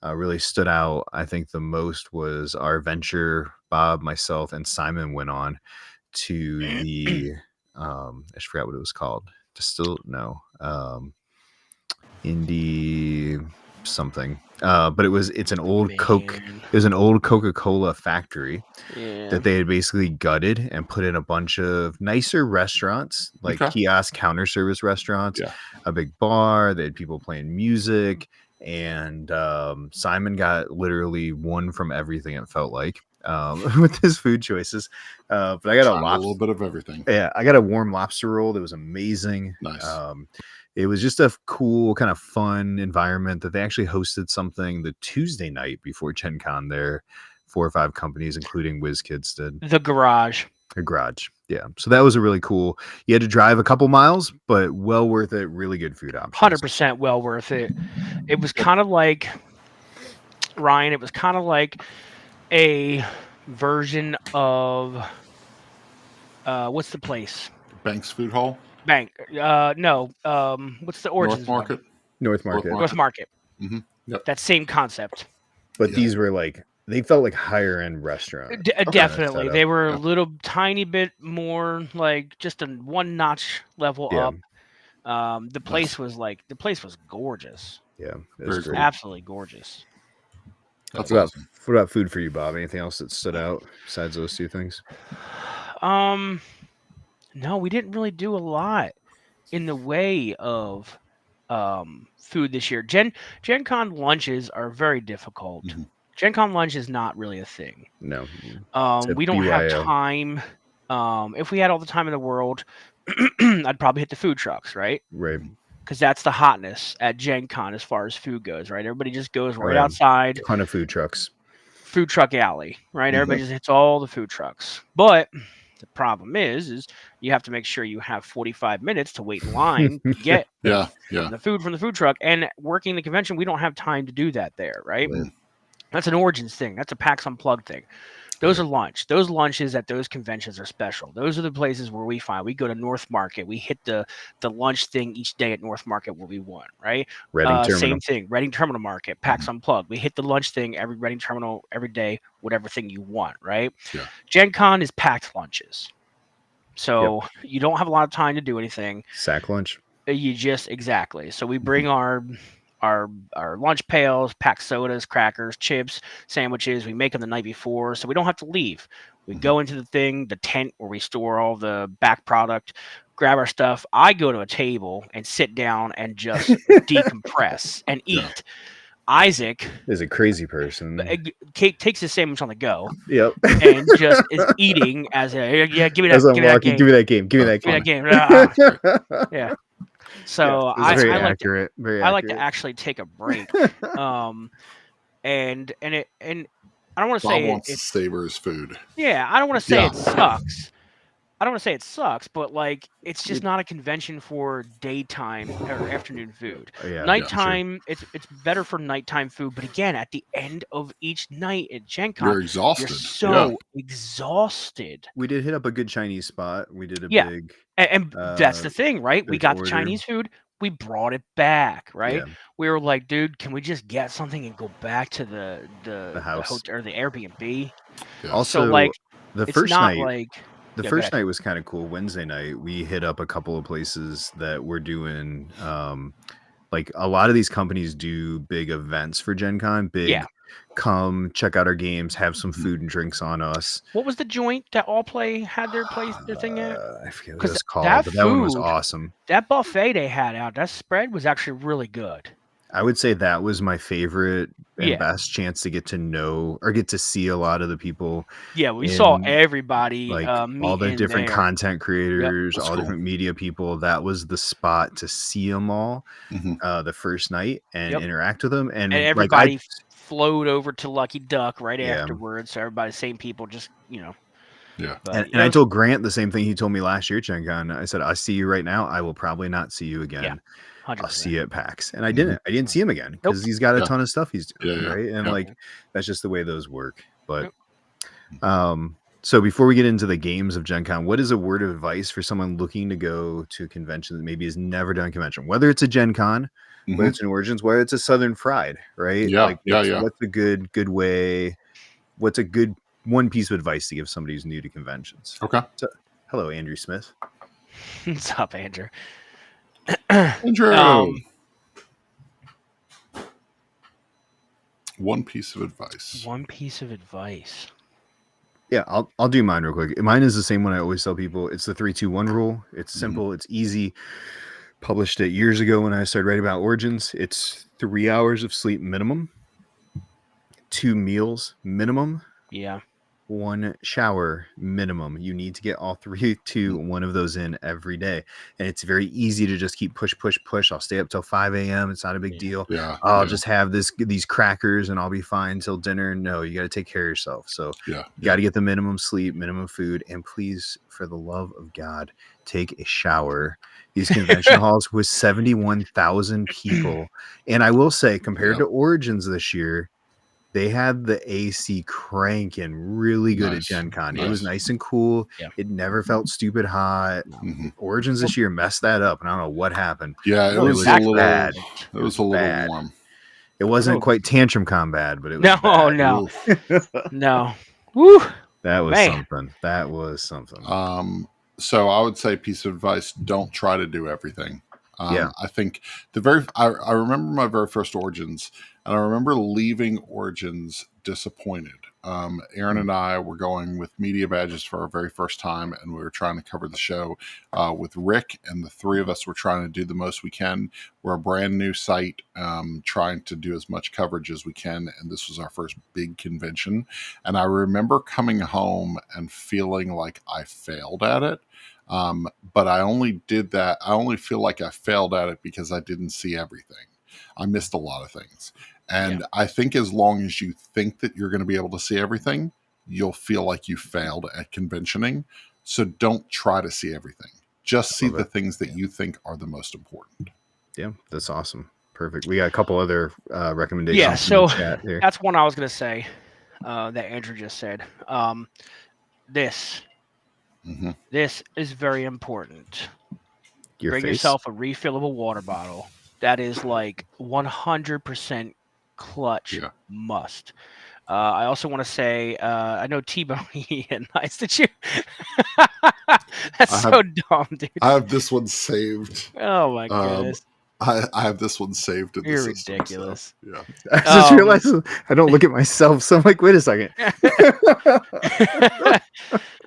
really stood out, I think the most, was our venture. Bob, myself, and Simon went on to the I forgot what it was called. Indie something. But it's an old Coca-Cola factory that they had basically gutted and put in a bunch of nicer restaurants, like kiosk counter service restaurants, a big bar. They had people playing music, and Simon got literally one from everything. It felt like with his food choices, but I got a little bit of everything. Yeah, I got a warm lobster roll that was amazing. Nice. It was just a cool, kind of fun environment that they actually hosted something the Tuesday night before Gen Con there. 4 or 5 companies, including WizKids, did. The Garage. A garage. Yeah. So that was a really cool. You had to drive a couple miles, but well worth it. Really good food options. 100% well worth it. It was kind of like, Ryan, it was kind of like a version of, what's the place? Banks Food Hall? Bank. No. What's the Origins North Market? North Market. North Market. Mm-hmm. Yep. That same concept. But these were like, they felt like higher end restaurants. Definitely. They were a little tiny bit more like just a one notch level up. The place was gorgeous. Yeah. It was cool. Absolutely gorgeous. That's awesome. What about food for you, Bob? Anything else that stood out besides those 2 things? No, we didn't really do a lot in the way of food this year. Gen Con lunches are very difficult. Mm-hmm. Gen Con lunch is not really a thing. No. We don't have time. If we had all the time in the world, I'd probably hit the food trucks, right? Right. Because that's the hotness at Gen Con as far as food goes, right? Everybody just goes right outside. Ton of food trucks. Food truck alley, right? Mm-hmm. Everybody just hits all the food trucks. But the problem is you have to make sure you have 45 minutes to wait in line to get the food from the food truck. And working the convention, we don't have time to do that there, right? That's an Origins thing. That's a PAX Unplugged thing. Those are lunch. Those lunches at those conventions are special. Those are the places where we go to North Market. We hit the lunch thing each day at North Market where we want, right? Same thing. Reading Terminal Market, PAX Unplugged. We hit the lunch thing every Reading Terminal every day, whatever thing you want, right? Yeah. Gen Con is packed lunches. So you don't have a lot of time to do anything. Sack lunch. You just, exactly. So we bring our lunch pails, pack sodas, crackers, chips, sandwiches. We make them the night before, so we don't have to leave. We go into the tent where we store all the back product, grab our stuff. I go to a table and sit down and just decompress and eat. Yeah. Isaac is a crazy person. Takes his sandwich on the go. Yep. And just is eating as give me that game. Yeah. So I like to actually take a break. And I don't want to say Bob wants to savor his food. Yeah, I don't want to say it sucks. But like it's just not a convention for daytime or afternoon food. Nighttime, it's better for nighttime food. But again, at the end of each night at Gen Con, you're exhausted. You're so exhausted. We did hit up a good Chinese spot. We did a big. And that's the thing, right? We got the Chinese food. We brought it back, right? Yeah. We were like, dude, can we just get something and go back to the house or the Airbnb? Yeah. Also, so, like the first night, the first night was kind of cool. Wednesday night, we hit up a couple of places that were doing, like a lot of these companies do big events for Gen Con. Come check out our games, have some food and drinks on us. What was the joint that All Play had their thing at? I forget what it's called, but that one was awesome. That buffet they had out, that spread was actually really good. I would say that was my favorite and best chance to get to know or get to see a lot of the people. Yeah, we saw everybody, like all the different content creators, all different media people. That was the spot to see them all the first night and interact with them. And everybody flowed over to Lucky Duck right afterwards. So everybody, same people, just Yeah. And I told Grant the same thing he told me last year, Gen Con. I said, I see you right now. I will probably not see you again. Yeah. 100%. I'll see you at PAX. And I didn't see him again because he's got a ton of stuff he's doing, right? And like that's just the way those work. But so before we get into the games of Gen Con, what is a word of advice for someone looking to go to a convention that maybe has never done a convention? Whether it's a Gen Con, whether it's an Origins, whether it's a Southern Fried, right? What's a good way? What's a good one piece of advice to give somebody who's new to conventions? Okay. So, hello, Andrew Smith. What's up, Andrew? Andrew. One piece of advice. Yeah, I'll do mine real quick. Mine is the same one I always tell people. It's the 3-2-1 rule. It's simple. It's easy. published it years ago when I started writing about origins. It's 3 hours of sleep minimum, 2 meals minimum, Yeah. 1 shower minimum. You need to get all 3 to 1 of those in every day. And it's very easy to just keep push. I'll stay up till 5 a.m. It's not a big deal. Yeah. I'll just have these crackers and I'll be fine till dinner. No, you got to take care of yourself. So you got to get the minimum sleep, minimum food, and please, for the love of God, take a shower. These convention halls with 71,000 people. And I will say, compared to Origins this year, they had the AC cranking really good at Gen Con. It was nice and cool. Yeah. It never felt stupid hot. Origins this year messed that up, and I don't know what happened. Yeah, it was a little bad. It was a little warm. It wasn't quite tantrum con bad, but it was bad. No. Woo! That was something. That was something. So I would say, piece of advice: don't try to do everything. I think I remember my very first Origins, and I remember leaving Origins disappointed. Aaron and I were going with media badges for our very first time, and we were trying to cover the show with Rick, and the 3 of us were trying to do the most we can. We're a brand new site, trying to do as much coverage as we can, and this was our first big convention. And I remember coming home and feeling like I failed at it. But I only did that. I only feel like I failed at it because I didn't see everything. I missed a lot of things. And I think as long as you think that you're going to be able to see everything, you'll feel like you failed at conventioning. So don't try to see everything. Just see the things that you think are the most important. Yeah, that's awesome. Perfect. We got a couple other recommendations. Yeah, so in the chat here. That's one I was going to say that Andrew just said. This is very important. Bring yourself a refillable water bottle. That is like 100% clutch must. I also want to say, I know T-Bone, nice that you. That's so dumb, dude. I have this one saved. Oh my goodness. I have this one saved in the system. You're ridiculous. So, yeah. I just realized I don't look at myself, so I'm like, wait a second.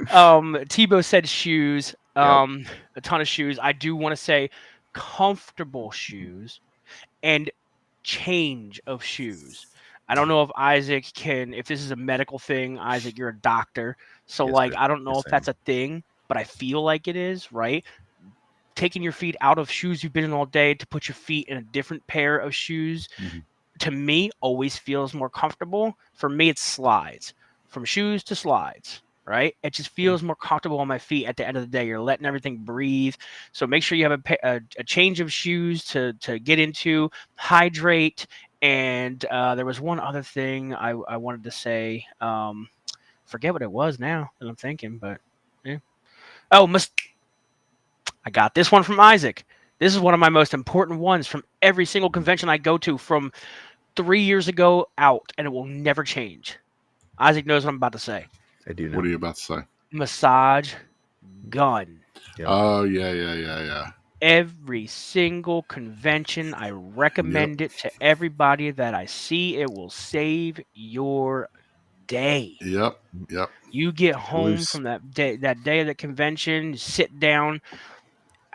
Tebow said shoes. A ton of shoes. I do want to say comfortable shoes and change of shoes. I don't know if Isaac can, if this is a medical thing. Isaac, you're a doctor. So, I don't know if that's a thing, but I feel like it is, right? Taking your feet out of shoes you've been in all day to put your feet in a different pair of shoes, to me, always feels more comfortable. For me, it's slides. From shoes to slides, right? It just feels more comfortable on my feet at the end of the day. You're letting everything breathe. So make sure you have a change of shoes to get into, hydrate. And there was one other thing I wanted to say. Forget what it was now that I'm thinking, but yeah. Oh, I got this one from Isaac. This is one of my most important ones from every single convention I go to from 3 years ago out, and it will never change. Isaac knows what I'm about to say. I do know. What are you about to say? Massage gun. Yep. Oh, yeah. Every single convention, I recommend it to everybody that I see. It will save your day. Yep. You get home from that day of the convention, sit down,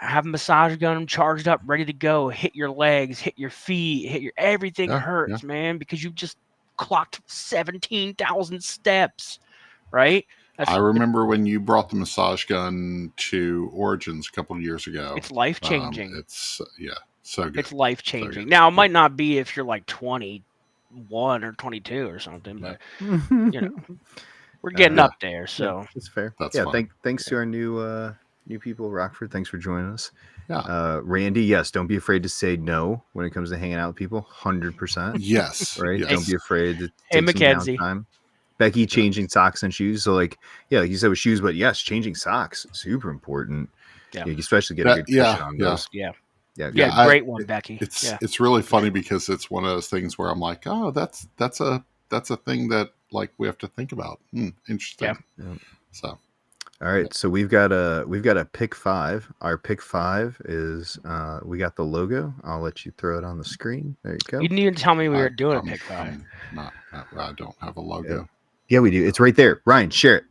have a massage gun charged up, ready to go, hit your legs, hit your feet, hit your everything hurts, man, because you just clocked 17,000 steps, right? I remember when you brought the massage gun to Origins a couple of years ago. It's life-changing. It's so good. It's life-changing. So now, it might not be if you're like 21 or 22 or something, but we're getting up there, so it's fair. That's thanks to our new people, Rockford. Thanks for joining us. Yeah. Randy, yes, don't be afraid to say no when it comes to hanging out with people. 100%. Yes. Right? Yes. Don't be afraid to Hey, take Mackenzie. some downtime. Becky changing socks and shoes. So like you said with shoes, but yes, changing socks, super important. Yeah. You especially get a good cushion on those. Yeah. Yeah, great one, Becky. It's really funny because it's one of those things where I'm like, oh, that's a thing that like we have to think about. Interesting. Yeah. So. All right, so we've got a pick 5. Our pick 5 is we got the logo. I'll let you throw it on the screen. There you go. You didn't even tell me we were doing a pick 5. I don't have a logo. Yeah, we do. It's right there. Ryan, share it.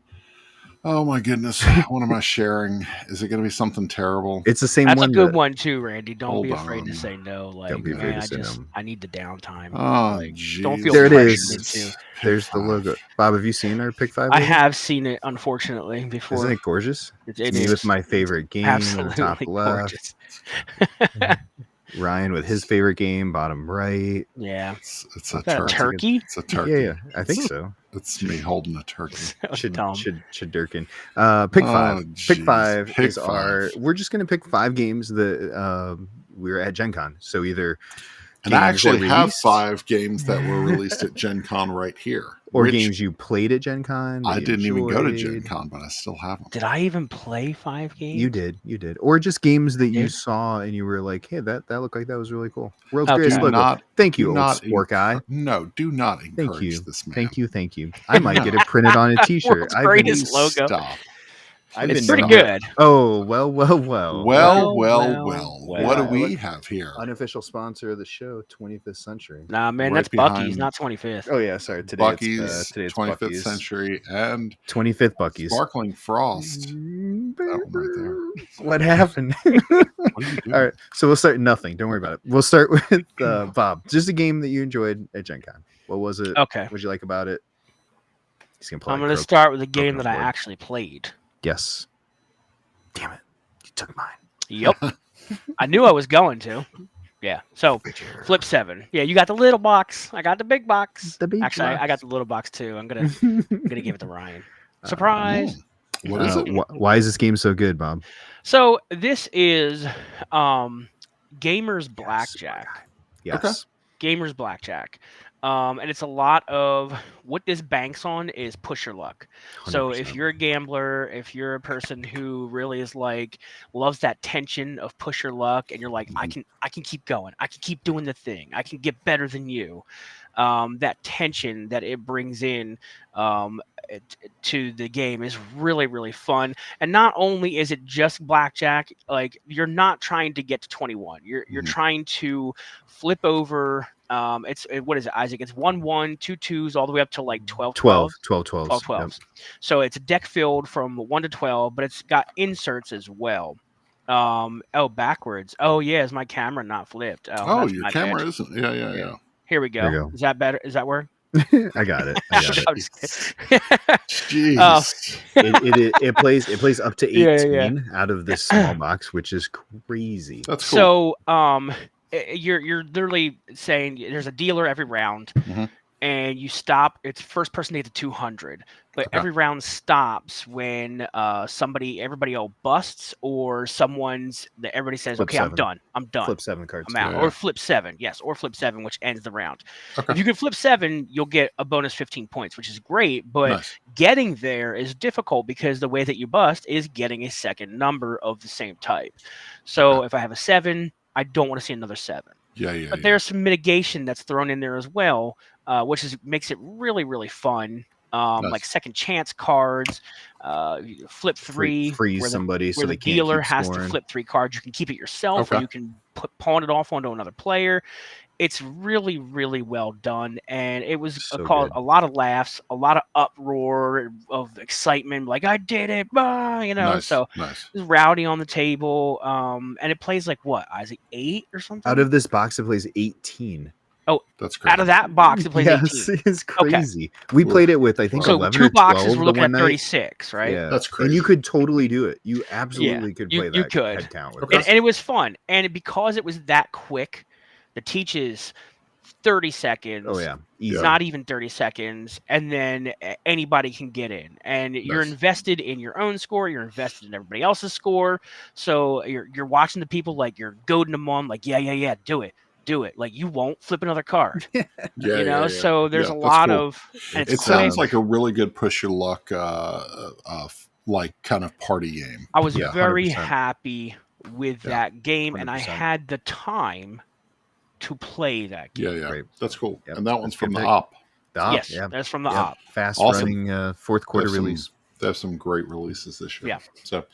Oh my goodness. What am I sharing? Is it going to be something terrible? It's the same That's one. a good one too, Randy. Don't Hold be afraid on. to say no. Like, Don't be afraid man, to say no. I need the downtime. Oh, like, geez. don't feel There it pressured is. into. There's the logo. Bob, have you seen our pick 5? I logo? have seen it, unfortunately, before. Isn't it gorgeous? It Me is with my favorite game in the absolutely top left. gorgeous. Ryan with his favorite game, bottom right. Yeah. It's a Is that a turkey. turkey? It's a turkey. Yeah, I think so. It's me holding a turkey. So dumb. Chidurkin. Pick 5. Pick Jeez. 5 Pick is our. We're just gonna pick 5 games that we were at Gen Con. So either and I games that actually have released- 5 games that were released at Gen Con right here. or games you played at Gen Con. that I you didn't even go to Gen enjoyed. Con, but I still have them. Did I even play 5 games? You did. Or just games that you Did? saw and you were like, hey, that looked like that was really cool. World's Okay. greatest Do logo. not- Thank you, do old not sport guy. No, do not encourage Thank you. this man. Thank you. I might get it printed on a t-shirt. World's I've been, greatest logo. Stop. It's pretty good. Oh, well. Well. What do we have here? Unofficial sponsor of the show, 25th Century. Nah, man, Right that's Bucky's, behind- not 25th. Oh yeah, sorry. Today Bucky's, it's 25th Bucky's. Century, and 25th Bucky's. Sparkling Frost. That one right there. What happened? What are you doing? All right, so we'll start. Nothing. Don't worry about it. We'll start with Bob. Just a game that you enjoyed at Gen Con. What was it? Okay. What did you like about it? He's gonna play. I'm going to start with a game Crokin's that I board. actually played. Yes. Damn it! You took mine. Yep. I knew I was going to. Yeah. So, Flip 7. Yeah, you got the little box. I got the big box. The big Actually, I got box. the little box too. I'm gonna give it to Ryan. Surprise. What is it? Why is this game so good, Bob? So this is Gamers Blackjack. Yes. Okay. Gamers Blackjack. And it's a lot of what this banks on is push your luck. So if 100%. you're a gambler, if you're a person who really is like loves that tension of push your luck, and you're like, I can keep going, I can keep doing the thing, I can get better than you. That tension that it brings in to the game is really, really fun. And not only is it just blackjack, like you're not trying to get to 21. You're trying to flip over. What is it, Isaac? It's 1 1, 2 2s, all the way up to like 12 12. 12. Yep. So it's a deck filled from 1 to 12, but it's got inserts as well. Backwards. Oh yeah, is my camera not flipped? Oh, that's your my camera bad. isn't. Yeah. Here we go. There you go. Is that better? Is that where? I got it. I got it. I'm just kidding. Jeez. It plays up to 18 Yeah. out of this small box, which is crazy. That's cool. So you're literally saying there's a dealer every round, Mhm. and you stop. It's first person to get to 200, but Okay. every round stops when everybody all busts, or everybody says, Flip okay, 7. I'm done. Flip 7 cards. I'm out. Yeah. Or flip 7, yes, or flip 7, which ends the round. Okay. If you can flip 7, you'll get a bonus 15 points, which is great. But Nice. getting there is difficult because the way that you bust is getting a second number of the same type. So if I have a 7, I don't want to see another 7. Yeah. But there's some mitigation that's thrown in there as well, which makes it really, really fun. Nice. Like second chance cards, flip 3, freeze where the- somebody so where they the can't dealer keep has scoring. to flip 3 cards. You can keep it yourself, or Okay. you can pawn it off onto another player. It's really, really well done, and it was So caused good. a lot of laughs, a lot of uproar of excitement, like I did it, Nice. So Nice. it was rowdy on the table, and it plays like what, Isaac, 8 or something? Out of this box, it plays 18. That's great. Out of that box, it plays Yes, 18. it's crazy. We played it with, I think, So 11 2 or 12 boxes, we're the looking one at night. 36, right? Yeah, That's and you crazy. could totally do it. You absolutely could you play that could. head count with Okay. us. And it was fun, and because it was that quick, the teaches 30 seconds. Oh yeah, easy. Not even 30 seconds, and then anybody can get in, and you're Nice. invested in your own score, you're invested in everybody else's score, so you're watching the people, like you're goading them on, like yeah, do it, like you won't flip another card, Yeah. so there's Yeah, a that's lot cool. of, and it's It quick. sounds like a really good push your luck, like kind of party game. I was Yeah, very 100%. happy with Yeah, that game, and I 100%. had the time to play that game. Yeah. Great. That's cool. Yep, And that one's that's good from the pick. op. The op, Yes, yeah. that's from the Yep. op. Fast Awesome. running fourth quarter release. They have some great releases this year. Yeah. So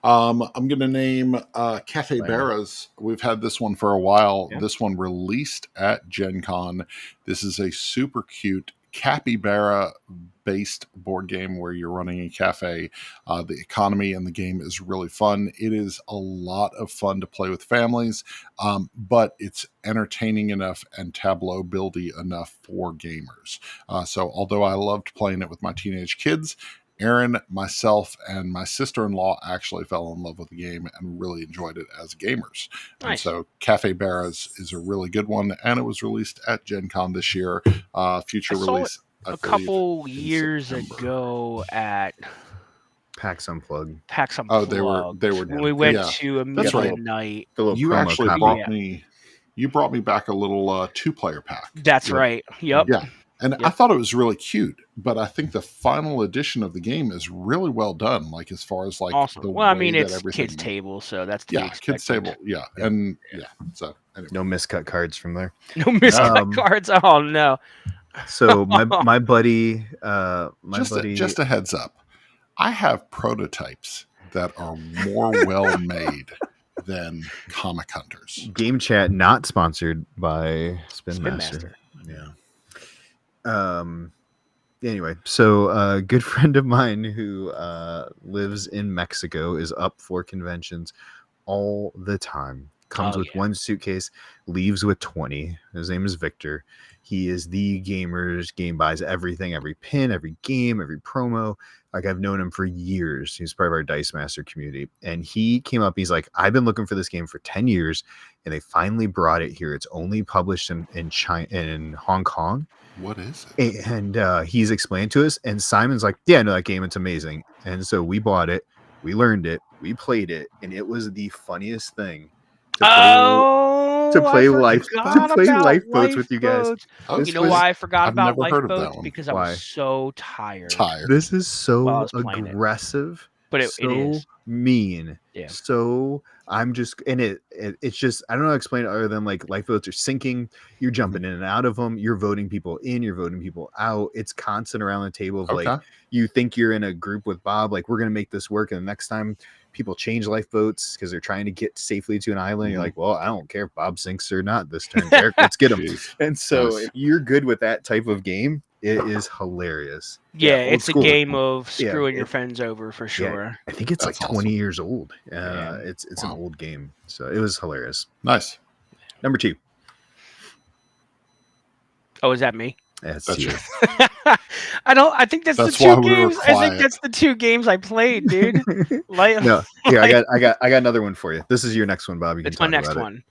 I'm going to name Cafe Barras. We've had this one for a while. Yeah. This one released at Gen Con. This is a super cute capybara based board game where you're running a cafe. The economy in the game is really fun. It is a lot of fun to play with families, but it's entertaining enough and tableau buildy enough for gamers. So although I loved playing it with my teenage kids, Aaron, myself, and my sister-in-law actually fell in love with the game and really enjoyed it as gamers. Nice. And so Cafe Barras is a really good one, and it was released at Gen Con this year. Future release, a couple years ago at PAX Unplugged. PAX Unplugged. Oh, they were. When we went to a midnight. You actually brought me. You brought me back a little 2-player pack. That's right. Yep. Yeah. And I thought it was really cute, but I think the final edition of the game is really well done. Like as far as like awesome. the well, I mean, it's kids table, so that's to be expected. Kids table, and So anyway. No miscut cards from there. No miscut cards. Oh no. So my buddy, just a heads up, I have prototypes that are more well made than Comic Hunters. Game Chat not sponsored by Spin Master. Yeah. Anyway, so a good friend of mine who lives in Mexico is up for conventions all the time. Comes with one suitcase, leaves with 20. His name is Victor. He is the game, buys everything, every pin, every game, every promo. Like I've known him for years. He's part of our Dice Master community. And he came up, he's like, I've been looking for this game for 10 years and they finally brought it here. It's only published in China, in Hong Kong. What is it? And he's explained to us, and Simon's like, yeah, I know that game. It's amazing. And so we bought it, we learned it, we played it, and it was the funniest thing to play lifeboats with you guys. Oh, you know why I forgot about lifeboats? Because I was so tired. This is so aggressive, but it is mean. Yeah. So I'm just, and it's just, I don't know how to explain it other than like lifeboats are sinking. You're jumping in and out of them. You're voting people in. You're voting people out. It's constant around the table of like, you think you're in a group with Bob, like we're going to make this work. And the next time people change lifeboats because they're trying to get safely to an island, you're like, well, I don't care if Bob sinks or not this turn. Derek, let's get him. And so if you're good with that type of game, it is hilarious. Yeah, it's a game of screwing your friends over for sure. Yeah, I think it's like 20 years old. It's an old game. So it was hilarious. Nice. Number 2. Oh, is that me? That's you. I think that's the 2 games. I think that's the 2 games I played, dude. No, here I got another one for you. This is your next one, Bob. It's my next one.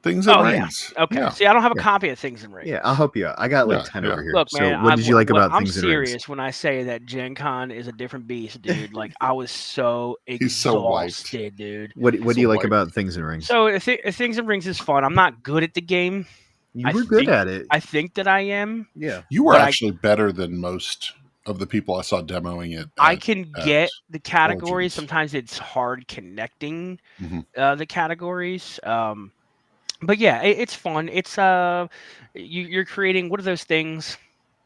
Things and Rings. Yeah. Okay. Yeah. See, I don't have a copy of Things and Rings. Yeah, I'll help you out. I got 10 over here. Look, man, so what did you like about Things and Rings? I'm serious when I say that Gen Con is a different beast, dude. Like I was so exhausted, dude. What do you like about Things and Rings? So Things and Rings is fun. I'm not good at the game. You were good at it. I think that I am. Yeah. You were actually better than most of the people I saw demoing it. I can get the categories. Sometimes it's hard connecting the categories. But yeah, it's fun. It's you're creating, what are those things?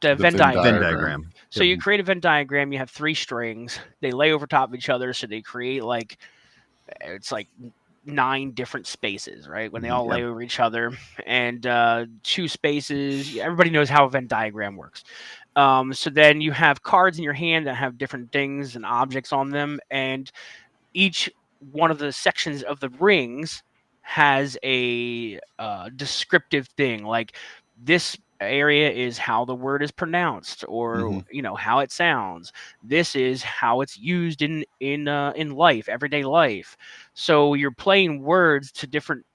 The Venn diagram. So you create a Venn diagram. You have 3 strings. They lay over top of each other, so they create like 9 different spaces, right? When they all lay over each other, and 2 spaces. Everybody knows how a Venn diagram works. So then you have cards in your hand that have different things and objects on them, and each one of the sections of the rings has a descriptive thing, like this area is how the word is pronounced, or how it sounds. This is how it's used in life, everyday life. So you're playing words to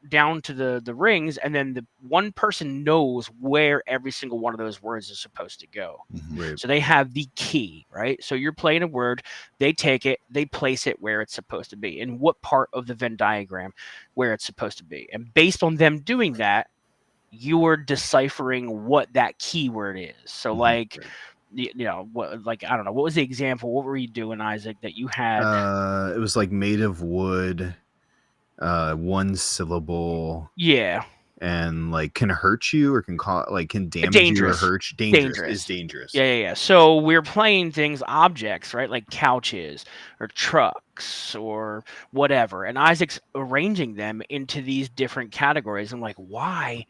down to the rings, and then the one person knows where every single one of those words is supposed to go. Right. So they have the key, right? So you're playing a word, they take it, they place it where it's supposed to be, in what part of the Venn diagram where it's supposed to be. And based on them doing that, you are deciphering what that keyword is. So what, I don't know, what was the example? What were you doing, Isaac, that you had? It was like made of wood, 1 syllable. Yeah. And like can hurt you or can damage you or hurt you. Dangerous. Yeah. So we're playing things, objects, right? Like couches or trucks or whatever. And Isaac's arranging them into these different categories. I'm like, why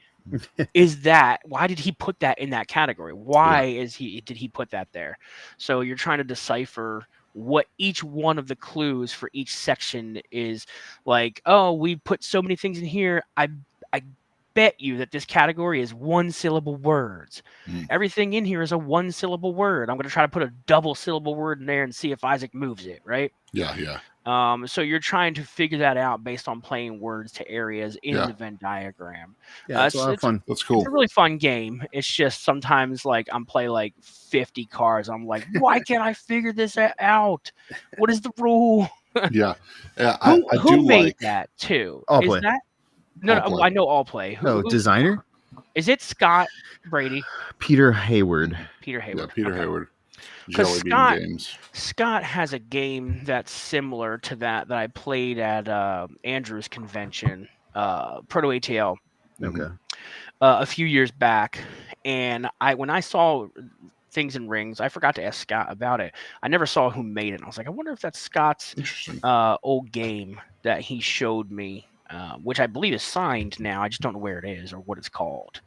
is that, why did he put that in that category? Why did he put that there? So you're trying to decipher what each one of the clues for each section is. Like, oh, we put so many things in here. I bet you that this category is one syllable words. Everything in here is a one syllable word. I'm going to try to put a double syllable word in there and see if Isaac moves it, right? Yeah. So you're trying to figure that out based on playing words to areas in the Venn diagram. Yeah, it's a lot of fun. That's cool. It's a really fun game. It's just sometimes like I'm playing like 50 cards. I'm like, why can't I figure this out? What is the rule? Yeah. Who made that too? All Is play. that no? All No, play. I know all play. No, designer? Is it Scott Brady? Peter Hayward. Peter Hayward. Yeah, Peter Hayward. Because Jelly Bean Games. Scott has a game that's similar to that I played at Andrew's convention, Proto ATL. Okay. A few years back, and when I saw Things in Rings, I forgot to ask Scott about it. I never saw who made it. I was like, I wonder if that's Scott's old game that he showed me, which I believe is signed now. I just don't know where it is or what it's called.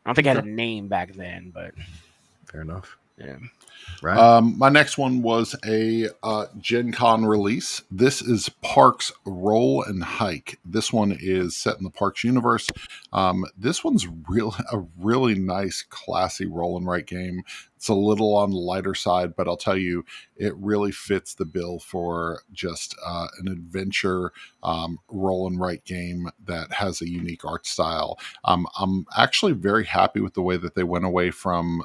I don't think it had a name back then, but fair enough. Yeah. Right. My next one was a Gen Con release. This is Parks Roll and Hike. This one is set in the Parks universe. This one's a really nice, classy roll and write game. It's a little on the lighter side, but I'll tell you, it really fits the bill for just an adventure roll and write game that has a unique art style. I'm actually very happy with the way that they went away from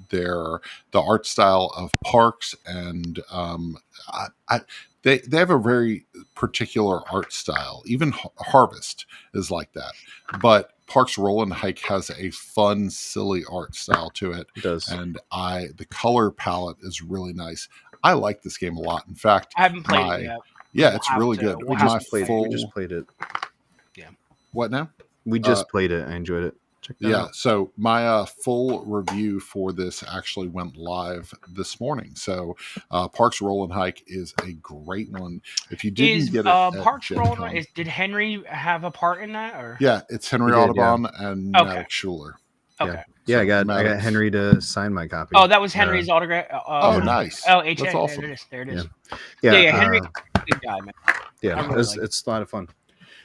the art style of Parks, and they have a very particular art style. Even Harvest is like that, but Parks Roll and Hike has a fun, silly art style to it. It does, and the color palette is really nice. I like this game a lot. In fact, I haven't played it yet. Yeah, it's really good. We just played it. Yeah. What now? We just played it. I enjoyed it. Yeah, so my full review for this actually went live this morning. So Parks Roll and Hike is a great one. If you didn't get it, Parks Roll and Hike, did Henry have a part in that? Or yeah, it's Henry Audubon and Maddox Schuler. Okay. Yeah, I got Henry to sign my copy. Oh, that was Henry's autograph. Nice. Oh, that's awesome. There it is. Yeah, Henry, good guy, man. Yeah, it's a lot of fun.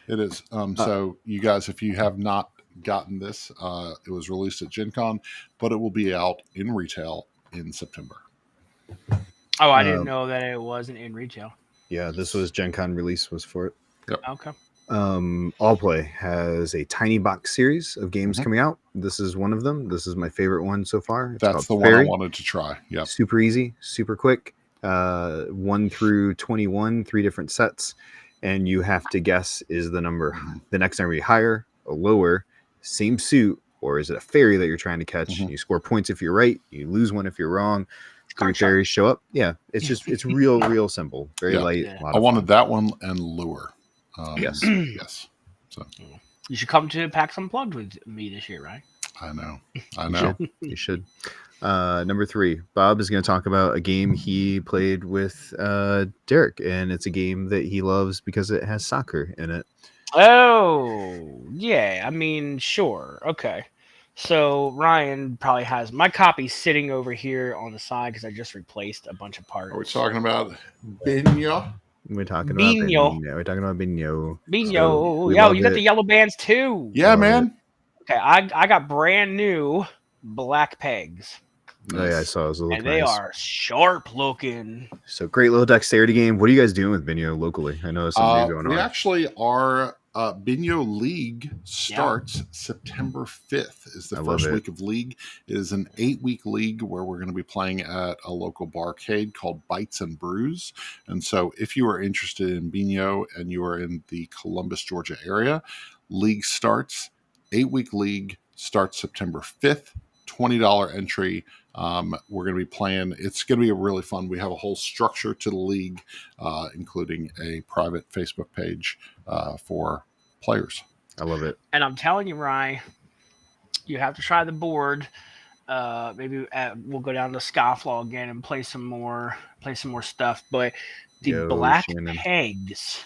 It is. So you guys, if you have not gotten this, it was released at Gen Con, but it will be out in retail in September. Oh, I didn't know that it wasn't in retail. Yeah, this was Gen Con release was for it. Yep. Okay. All Play has a tiny box series of games coming out. This is one of them. This is my favorite one so far. That's the one I wanted to try. Yeah. Super easy, super quick. 1 through 21, 3 different sets, and you have to guess, is the next number higher or lower, same suit, or is it a fairy that you're trying to catch? You score points if you're right, you lose one if you're wrong. 3 fairies show up. Yeah, it's real simple, very light. Yeah. I wanted that one and Lure. Yes. Yes. So you should come to PAX Unplugged with me this year, right? I know. You should. Number 3, Bob is going to talk about a game he played with Derek, and it's a game that he loves because it has soccer in it. Oh, yeah. I mean, sure. Okay. So Ryan probably has my copy sitting over here on the side because I just replaced a bunch of parts. Are we talking about Binyo? We're talking about Binyo. We're talking about Binyo. Binyo. Yo, you got the yellow bands too. Yeah, man. Okay, I got brand new black pegs. Oh, yeah, I saw those. And they are sharp looking. So great little dexterity game. What are you guys doing with Binyo locally? I know there's something going on. We actually are. Binyo League starts September 5th. Is the first week of League. It is an 8-week league where we're going to be playing at a local barcade called Bites and Brews. And so if you are interested in Binyo and you are in the Columbus, Georgia area, League starts. 8-week League starts September 5th. $20 entry. We're going to be playing. It's going to be a really fun. We have a whole structure to the league, including a private Facebook page for players. I love it. And I'm telling you, Ryan, you have to try the board. Maybe we'll go down to Scofflaw again and play some more stuff. But the black pegs,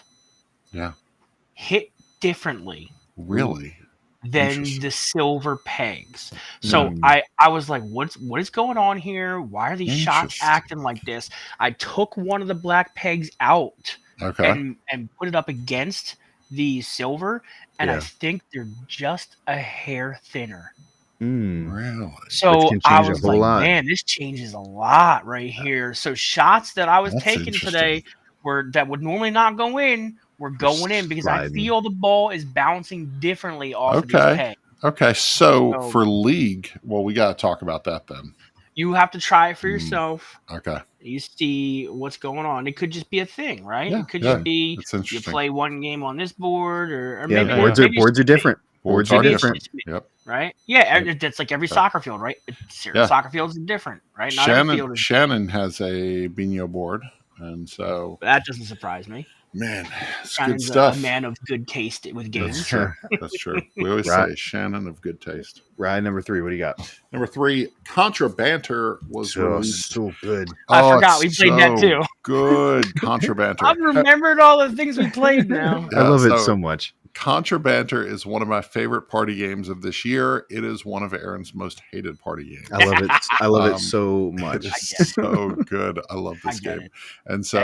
hit differently. Really? than the silver pegs. So I was like, what is going on here? Why are these shots acting like this? I took one of the black pegs out and put it up against the silver, and I think they're just a hair thinner. Really? So I was like, man, this changes a lot right here. So shots that I was taking today that would normally not go in were going in because I feel the ball is bouncing differently off of these pegs. Okay, so for League, well, we got to talk about that then. You have to try it for yourself. Okay. You see what's going on. It could just be a thing, right? Yeah, it could just be you play one game on this board, or maybe boards are different. Boards are different. Yep. Right? Yeah, it's like every soccer field, right? Soccer fields are different, right? Not every field is Shannon has a Bino board, and so that doesn't surprise me. Man, it's Shannon's good stuff. A man of good taste with games. That's true. That's true. We always say Shannon of good taste. Ride number 3. What do you got? Number 3, Contra Banter was released. So good. I forgot we played that too. Good Contra Banter. I've remembered all the things we played now. I love it so much. Contra Banter is one of my favorite party games of this year. It is one of Aaron's most hated party games. I love it. I love it so much. It's so good. I love this game. And so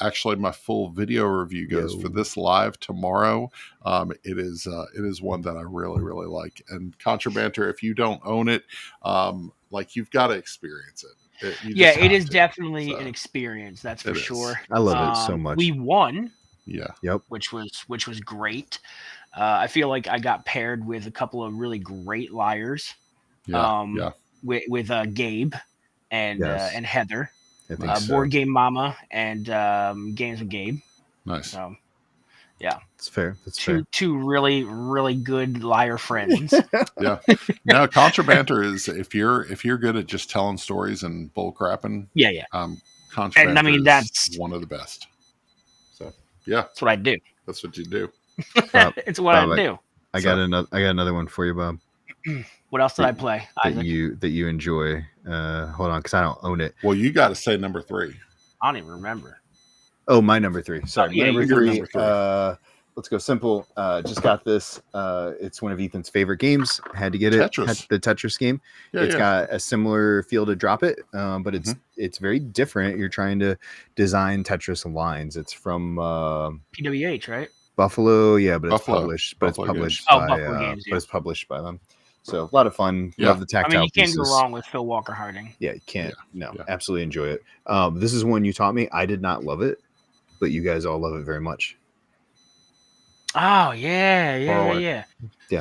actually my full video review goes for this live tomorrow. It is one that I really, really like. And Contra Banter, if you don't own it, like you've got to experience it. It is definitely an experience. That's for sure. I love it so much. We won. Yeah. Yep. Which was great. I feel like I got paired with a couple of really great liars. With Gabe and Heather. I think so. Board Game Mama and Games with Gabe. Nice. So, yeah. That's fair. That's fair. Two really, really good liar friends. Yeah. Now, Contra Banter is if you're good at just telling stories and bull crapping. Yeah. Contra Banter that's one of the best. So yeah, that's what I do. That's what you do. Bob, it's what I do. I got another one for you, Bob. What else did I play? That you enjoy? Hold on, because I don't own it. Well, you got to say number 3. I don't even remember. Oh, my number 3. Sorry, number three. Let's go simple. Just got this. It's one of Ethan's favorite games. Had to get it. The Tetris game. It's got a similar feel to Drop It, but it's very different. You're trying to design Tetris lines. It's from PWH, right? Buffalo, but it's published. But Buffalo it's published by Buffalo Games, but it's published by them. So a lot of fun. Yeah. Love the tactile. I mean, you can't go wrong with Phil Walker Harding. Yeah, you can't. Absolutely enjoy it. This is one you taught me. I did not love it, but you guys all love it very much. Oh yeah.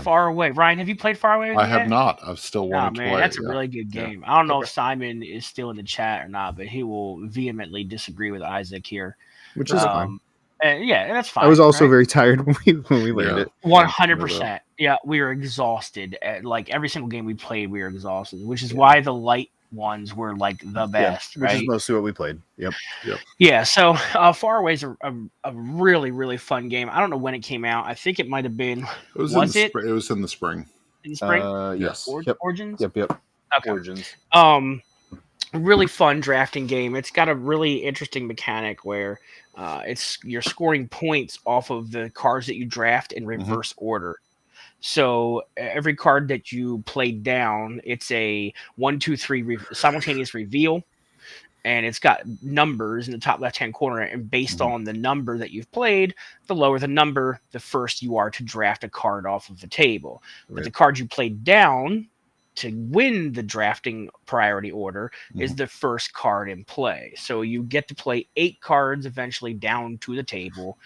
Far Away. Ryan, have you played Far Away? I have not. I've still wanted to play. That's a really good game. I don't know if Simon is still in the chat or not, but he will vehemently disagree with Isaac here, which is fine. And that's fine. I was also very tired when we learned it. 100%. Yeah, we were exhausted. Like every single game we played, we were exhausted, which is why the light ones were like the best, which right? is mostly what we played. Yep. Yeah, so Far Away is a really, really fun game. I don't know when it came out. I think it might have been. It was in the spring. In the spring? Yes. Origins? Yep. Okay. Origins. Really fun drafting game. It's got a really interesting mechanic where you're scoring points off of the cards that you draft in reverse order. So every card that you play down, it's a 1, 2, 3 simultaneous reveal, and it's got numbers in the top left-hand corner. And based on the number that you've played, the lower the number, the first you are to draft a card off of the table. Right. But the card you played down to win the drafting priority order is the first card in play. So you get to play 8 cards eventually down to the table,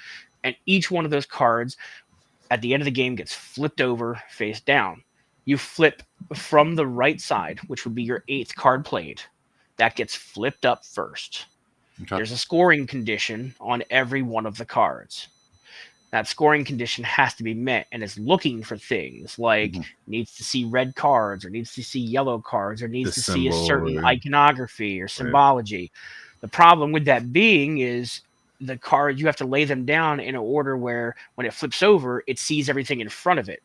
and each one of those cards at the end of the game gets flipped over face down. You flip from the right side, which would be your 8th card played. That gets flipped up first. Okay. There's a scoring condition on every one of the cards. That scoring condition has to be met, and it's looking for things like needs to see red cards, or needs to see yellow cards, or needs to see a certain iconography or symbology. Right. The problem with that being is the card, you have to lay them down in an order where when it flips over, it sees everything in front of it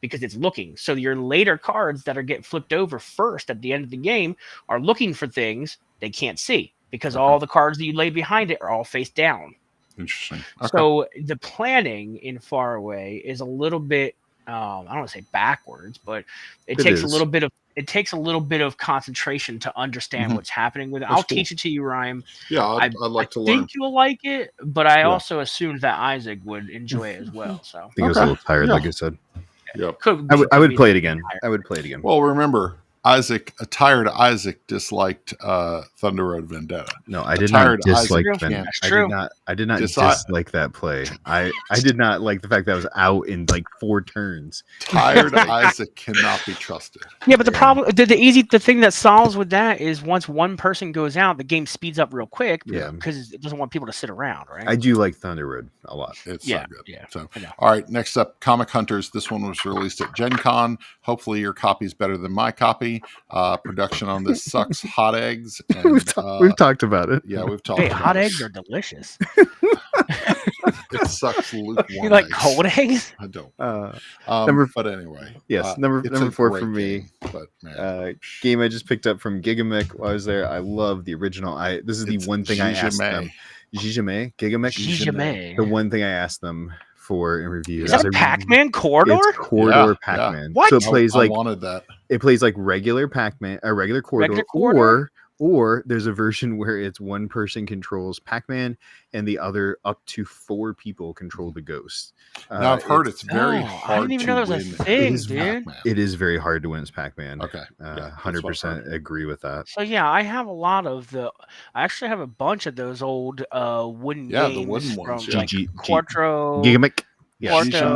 because it's looking. So your later cards that are getting flipped over first at the end of the game are looking for things they can't see because all the cards that you lay behind it are all face down. Interesting. Okay. So the planning in Far Away is a little bit I don't want to say backwards, but it It takes a is. little bit of concentration to understand what's happening with it. That's I'll cool. teach it to you, Ryan. Yeah, I I'd like to learn. think you'll like it, but I Yeah. also assumed that Isaac would enjoy it as well. So I think I was a little tired, like I said. Yep. I would play it again. I would play it again. Well, remember, a tired Isaac disliked Thunder Road Vendetta. No, I did not dislike Vendetta. I did not dislike that play. I did not like the fact that I was out in like 4 turns. Tired Isaac cannot be trusted. Yeah, but the problem, the thing that solves with that is once one person goes out, the game speeds up real quick. Yeah, because it doesn't want people to sit around, right? I do like Thunder Road a lot. It's so good. Yeah. So, all right, next up, Comic Hunters. This one was released at Gen Con. Hopefully, your copy's better than my copy. Production on this sucks. Hot eggs. And, we've talked about it. Yeah, we've talked. Hey, about hot it. eggs are delicious. It sucks lukewarm. You like cold eggs? I don't. But anyway, yes, number 4 for me. But man, game I just picked up from Gigamic while I was there. I love the original. This is the one thing I asked them. Gigamic. The one thing I asked them for in reviews. Is that a Pac-Man corridor? It's corridor Pac-Man. What? So it plays I wanted that. It plays like regular Pac-Man, a regular corridor, or there's a version where it's one person controls Pac-Man and the other up to 4 people control the ghost. Now I've heard it's very hard. I didn't even know there was a thing, dude. It is very hard to win as Pac-Man. Okay, 100% agree with that. So yeah, I have a lot of I actually have a bunch of those old wooden games. The wooden ones. From, like Quartro, Gigamic, Quarto,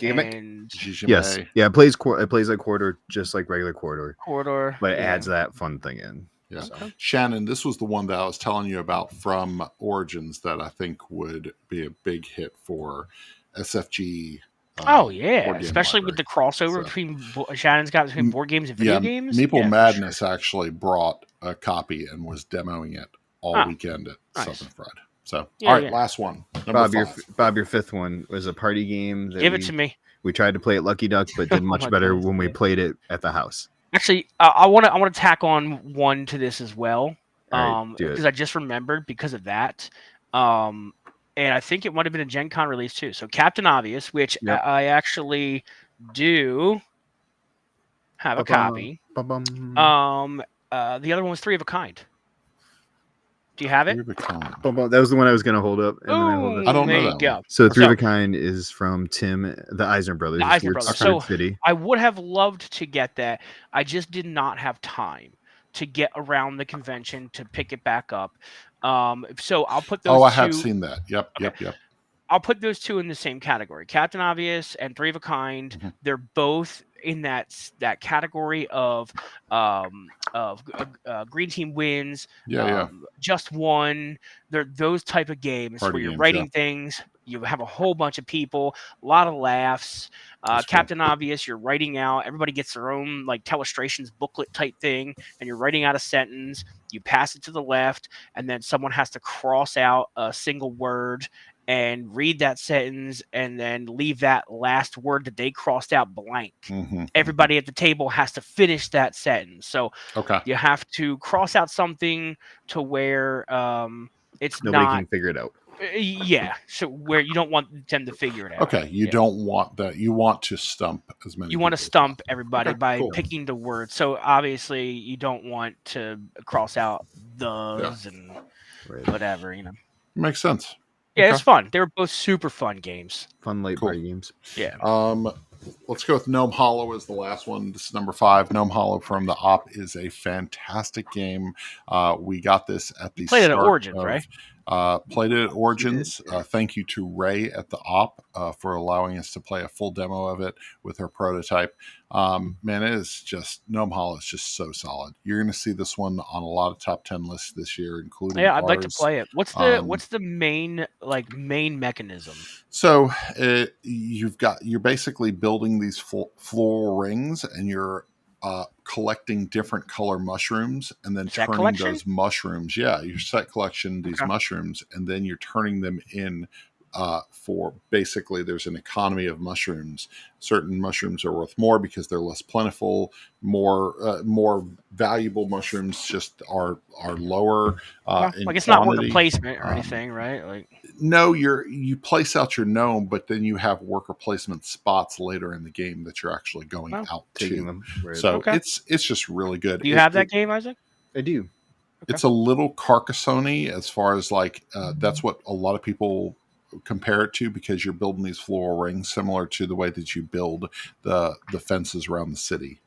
Gigamic. Yes, yeah, it plays like corridor, just like regular corridor, but it adds that fun thing in. Yeah, so. Shannon, this was the one that I was telling you about from Origins that I think would be a big hit for SFG. Especially with the crossover between Shannon's got between board games and video games. Meeple Madness actually brought a copy and was demoing it all weekend at Southern Fried. So, all right, last one. Bob, your 5th one was a party game. Give it to me. We tried to play at Lucky Duck, but did much better when we played it at the house. Actually, I want to tack on one to this as well, because I just remembered because of that, and I think it might have been a Gen Con release too. So Captain Obvious, which I actually do have a copy. The other one was 3 of a Kind. Do you have it? That was the one I was going to hold up. I don't know that. So 3 of a Kind is from Tim, the Eisner Brothers. The Eisner Brothers. So City. I would have loved to get that. I just did not have time to get around the convention to pick it back up. So I'll put those. I have seen that. Yep. I'll put those 2 in the same category. Captain Obvious and 3 of a Kind. Mm-hmm. They're both in that category of Green Team wins. Just one. They're those type of games where you're writing things. You have a whole bunch of people, a lot of laughs. Captain Obvious, you're writing out. Everybody gets their own like telestrations booklet type thing, and you're writing out a sentence. You pass it to the left, and then someone has to cross out a single word and read that sentence and then leave that last word that they crossed out blank. Mm-hmm. Everybody at the table has to finish that sentence. So you have to cross out something to where it's nobody can figure it out. Yeah. So where you don't want them to figure it out. Okay. You don't want that. You want to stump as many. You want to stump everybody by picking the word. So obviously you don't want to cross out those and whatever, Makes sense. Yeah, it's fun. They were both super fun games. Fun late party games. Yeah. Let's go with Gnome Hollow as the last one. This is number 5. Gnome Hollow from the Op is a fantastic game. We got this at the played it at Origins, right? Played it at Origins. Thank you to Ray at the Op for allowing us to play a full demo of it with her prototype. Man, it is just, Gnome Hollow is just so solid. You're going to see this one on a lot of top 10 lists this year, including I'd like to play it. What's the main mechanism? So you're basically building these floral rings, and you're collecting different color mushrooms and then turning those mushrooms. Yeah, your set collection, these mushrooms, and then you're turning them in for basically there's an economy of mushrooms. Certain mushrooms are worth more because they're less plentiful. More valuable mushrooms just are lower. Like it's not worker placement or anything, right? Like No, you place out your gnome, but then you have worker placement spots later in the game that you're actually going out taking to. them. Right. So Okay. it's just really good. Do you have that game, Isaac? I do. It's a little Carcassonne as far as like that's what a lot of people compare it to, because you're building these floral rings similar to the way that you build the fences around the city.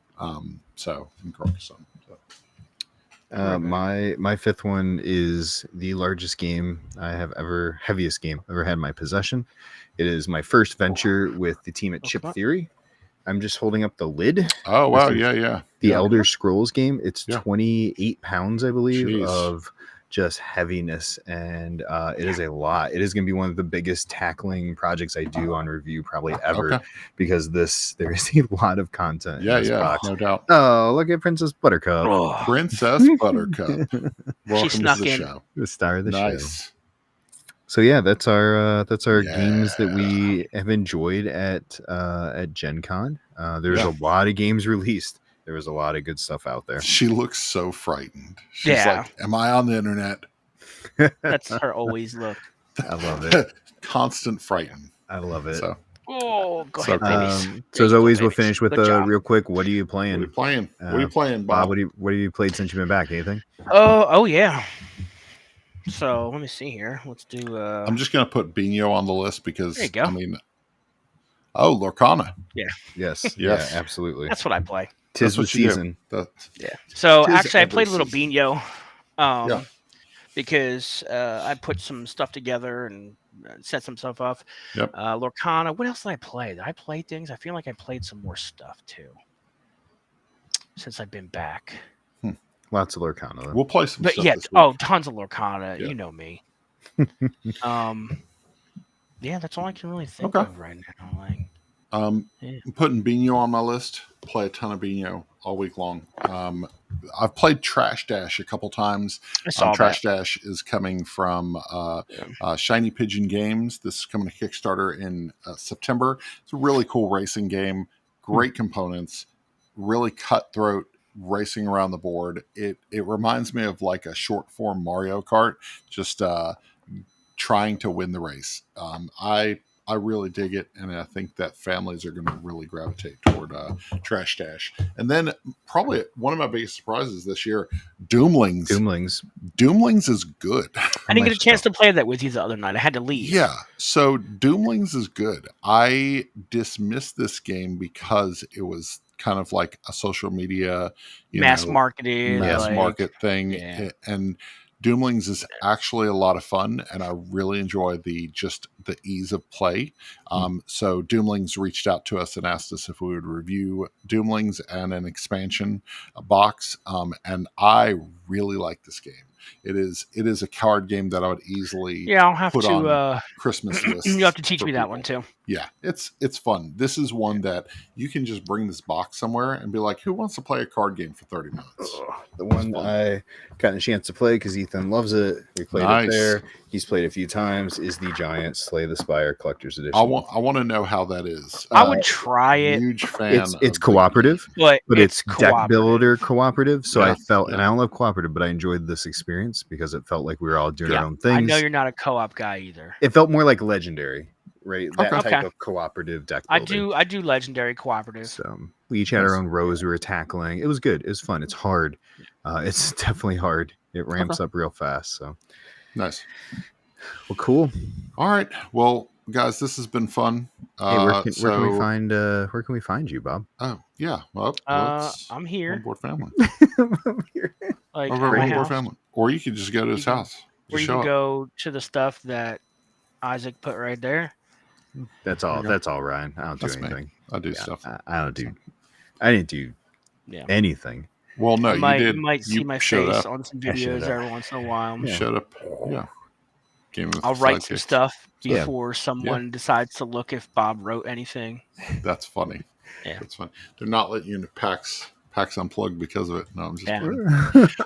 So in Carcassonne. So. My fifth one is the largest game I have heaviest game I've ever had in my possession. It is my first venture with the team at Chip Theory. I'm just holding up the lid. Oh, wow. Yeah. The Elder Scrolls game. It's 28 pounds, I believe, Jeez. of just heaviness. And it is a lot. It is going to be one of the biggest tackling projects I do on review probably ever, because there is a lot of content in this box. No doubt. Oh, look at Princess Buttercup. Oh. Princess Buttercup. Welcome to the show. The star of the show. Nice. So yeah, that's our games that we have enjoyed at Gen Con. There's a lot of games released. There was a lot of good stuff out there. She looks so frightened. She's like, am I on the internet? That's her always look. I love it. Constant frightened. I love it. So, go ahead, babies. So as always, we'll finish with real quick. What are you playing? What are you playing, Bob? What have you played since you've been back? Anything? Oh yeah. So let me see here. Let's do. I'm just gonna put Bino on the list because there you go. I mean, Lorcana. Yeah. Yes. Yeah. Absolutely. That's what I play. Tis the season. Yeah. So actually, I played a little Bino, because I put some stuff together and set some stuff up. Yep. Lorcana. What else did I play? Did I play things? I feel like I played some more stuff too since I've been back. Lots of Lorcana. Though. We'll play some stuff. Tons of Lorcana. Yeah. You know me. Yeah, that's all I can really think of right now. Like, I'm putting Bino on my list. Play a ton of Bino all week long. I've played Trash Dash a couple times. Trash Dash is coming from Shiny Pigeon Games. This is coming to Kickstarter in September. It's a really cool racing game. Great components. Really cutthroat racing around the board. It reminds me of like a short form Mario Kart, just trying to win the race. I really dig it, and I think that families are going to really gravitate toward Trash Dash. And then probably one of my biggest surprises this year, Doomlings. Doomlings is good. I didn't get a chance to play that with you the other night. I had to leave. Yeah, so Doomlings is good. I dismissed this game because it was kind of like a social media, mass market thing, and Doomlings is actually a lot of fun, and I really enjoy the ease of play. So Doomlings reached out to us and asked us if we would review Doomlings and an expansion box, and I really like this game. It is a card game that I would easily I'll have put to on Christmas list. You have to teach me that one too. Yeah, it's fun. This is one that you can just bring this box somewhere and be like, who wants to play a card game for 30 minutes? The one I got a chance to play because Ethan loves it. We played it there. He's played it a few times. Is the Giant Slay the Spire Collector's Edition. I want to know how that is. I would try it. Huge fan. It's cooperative, but it's deck builder cooperative. So I felt, and I don't love cooperative, but I enjoyed this experience because it felt like we were all doing our own things. I know you're not a co-op guy either. It felt more like Legendary. Right, that type of cooperative deck building. I do Legendary cooperative. So we each had our own rows we were tackling. It was good. It was fun. It's hard. It's definitely hard. It ramps up real fast. So nice. Well, cool. All right. Well, guys, this has been fun. Hey, where can we find you, Bob? Oh yeah. Well, I'm here. One Board Family. I'm here. Like One Board Family, or you could just go to his house. Or you can go to the stuff that Isaac put right there. That's all. That's all, Ryan. I don't do anything. Me. I do stuff. I don't do. I didn't do anything. Well, no, you did. You might see my face on some videos every once in a while. You showed up. Yeah. I'll write some stuff before someone decides to look if Bob wrote anything. That's funny. Yeah, that's funny. They're not letting you into PAX Unplugged because of it. No, I'm just.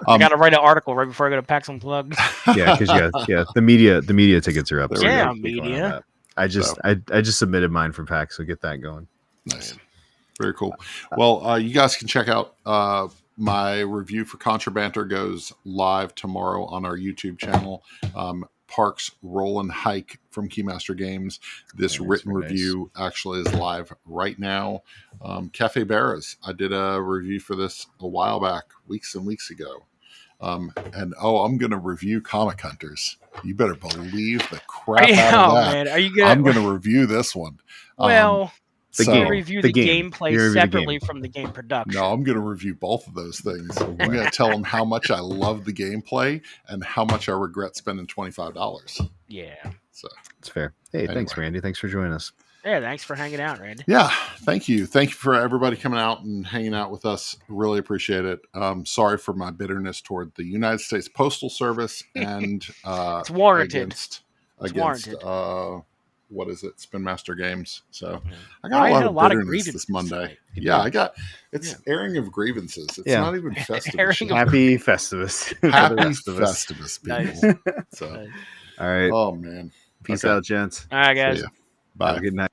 I got to write an article right before I go to PAX Unplugged. Because the media tickets are up. So media. I just submitted mine for PAX, so get that going. Nice. Very cool. Well, you guys can check out my review for Contra Banter goes live tomorrow on our YouTube channel. Parks Roll and Hike from Keymaster Games. This written review actually is live right now. Cafe Barras, I did a review for this a while back, weeks and weeks ago. I'm going to review Comic Hunters. You better believe the crap out of that. Man, are you gonna? I'm going to review this one. Well, review the gameplay separately from the game production. No, I'm going to review both of those things. I'm going to tell them how much I love the gameplay and how much I regret spending $25. Yeah. So it's fair. Hey, thanks, Randy. Thanks for joining us. Yeah, thanks for hanging out, Randy. Yeah, thank you. Thank you for everybody coming out and hanging out with us. Really appreciate it. Sorry for my bitterness toward the United States Postal Service and it's warranted. Against what is it? Spin Master Games. So I got a lot of bitterness this Monday. Yeah, it's airing of grievances. It's not even Festivus. Happy Festivus. Happy Festivus, people. Nice. So, all right. oh man. Peace out, gents. All right, guys. Bye. Have a good night.